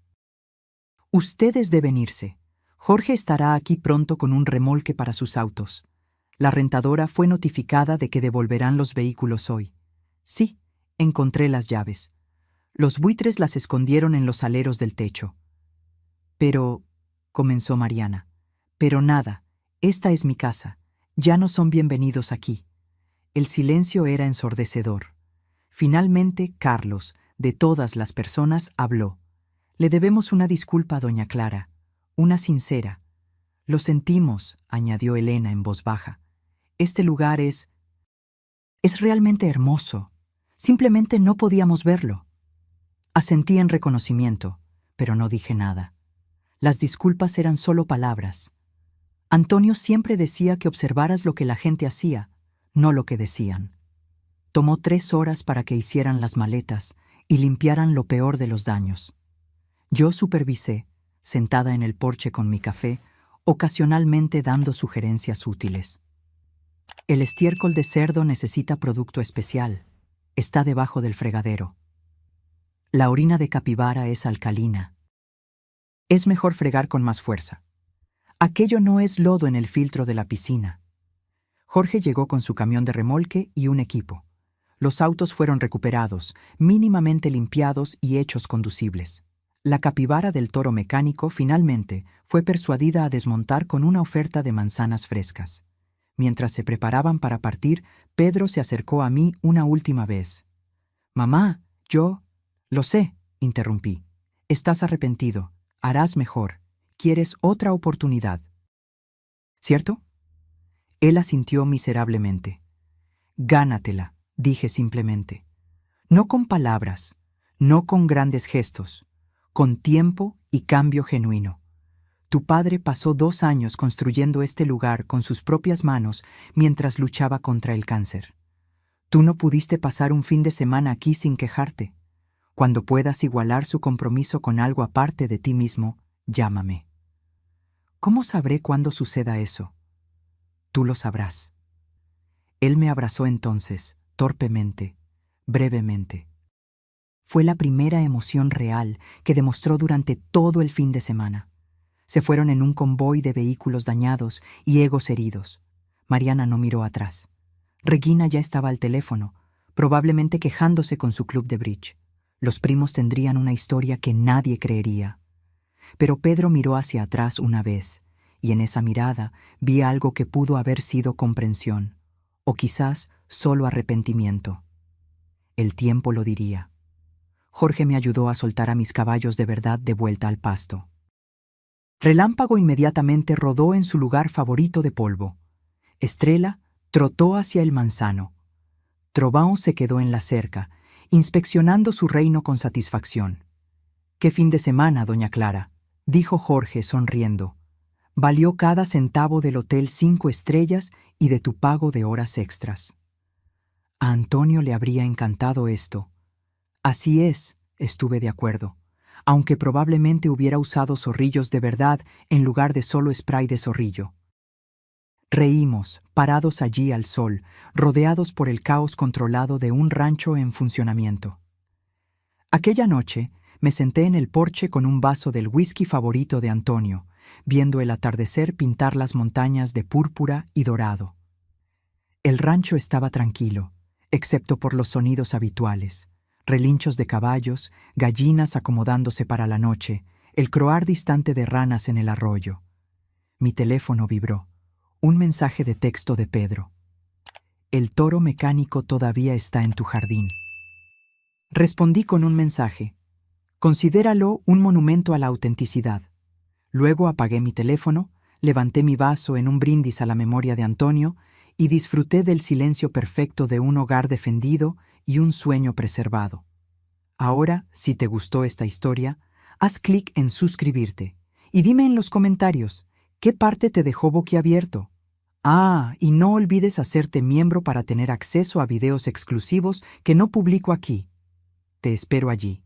«Ustedes deben irse. Jorge estará aquí pronto con un remolque para sus autos. La rentadora fue notificada de que devolverán los vehículos hoy. Sí, encontré las llaves. Los buitres las escondieron en los aleros del techo». «Pero», comenzó Mariana, «pero nada, esta es mi casa. Ya no son bienvenidos aquí». El silencio era ensordecedor. Finalmente, Carlos, de todas las personas, habló. «Le debemos una disculpa a doña Clara, una sincera». «Lo sentimos», añadió Elena en voz baja. «Este lugar es realmente hermoso. Simplemente no podíamos verlo». Asentí en reconocimiento, pero no dije nada. Las disculpas eran solo palabras. Antonio siempre decía que observaras lo que la gente hacía, no lo que decían. Tomó 3 horas para que hicieran las maletas y limpiaran lo peor de los daños. Yo supervisé, sentada en el porche con mi café, ocasionalmente dando sugerencias útiles. El estiércol de cerdo necesita producto especial. Está debajo del fregadero. La orina de capibara es alcalina. Es mejor fregar con más fuerza. Aquello no es lodo en el filtro de la piscina. Jorge llegó con su camión de remolque y un equipo. Los autos fueron recuperados, mínimamente limpiados y hechos conducibles. La capibara del toro mecánico, finalmente, fue persuadida a desmontar con una oferta de manzanas frescas. Mientras se preparaban para partir, Pedro se acercó a mí una última vez. «Mamá, yo...» «Lo sé», interrumpí. «Estás arrepentido. Harás mejor. Quieres otra oportunidad. ¿Cierto?» Él asintió miserablemente. «Gánatela», dije simplemente. No con palabras, no con grandes gestos, con tiempo y cambio genuino. Tu padre pasó 2 años construyendo este lugar con sus propias manos mientras luchaba contra el cáncer. Tú no pudiste pasar un fin de semana aquí sin quejarte. Cuando puedas igualar su compromiso con algo aparte de ti mismo, llámame. ¿Cómo sabré cuándo suceda eso? Tú lo sabrás. Él me abrazó entonces, torpemente, brevemente. Fue la primera emoción real que demostró durante todo el fin de semana. Se fueron en un convoy de vehículos dañados y egos heridos. Mariana no miró atrás. Regina ya estaba al teléfono, probablemente quejándose con su club de bridge. Los primos tendrían una historia que nadie creería. Pero Pedro miró hacia atrás una vez, y en esa mirada vi algo que pudo haber sido comprensión, o quizás solo arrepentimiento. El tiempo lo diría. Jorge me ayudó a soltar a mis caballos de verdad de vuelta al pasto. Relámpago inmediatamente rodó en su lugar favorito de polvo. Estrella trotó hacia el manzano. Trovaon se quedó en la cerca, inspeccionando su reino con satisfacción. «Qué fin de semana, doña Clara», dijo Jorge sonriendo. «Valió cada centavo del hotel 5 estrellas y de tu pago de horas extras». A Antonio le habría encantado esto. Así es, estuve de acuerdo, aunque probablemente hubiera usado zorrillos de verdad en lugar de solo spray de zorrillo. Reímos, parados allí al sol, rodeados por el caos controlado de un rancho en funcionamiento. Aquella noche me senté en el porche con un vaso del whisky favorito de Antonio, viendo el atardecer pintar las montañas de púrpura y dorado. El rancho estaba tranquilo, excepto por los sonidos habituales: relinchos de caballos, gallinas acomodándose para la noche, el croar distante de ranas en el arroyo. Mi teléfono vibró. Un mensaje de texto de Pedro. «El toro mecánico todavía está en tu jardín». Respondí con un mensaje. «Considéralo un monumento a la autenticidad». Luego apagué mi teléfono, levanté mi vaso en un brindis a la memoria de Antonio y disfruté del silencio perfecto de un hogar defendido y un sueño preservado. Ahora, si te gustó esta historia, haz clic en suscribirte y dime en los comentarios qué parte te dejó boquiabierto. Y no olvides hacerte miembro para tener acceso a videos exclusivos que no publico aquí. Te espero allí.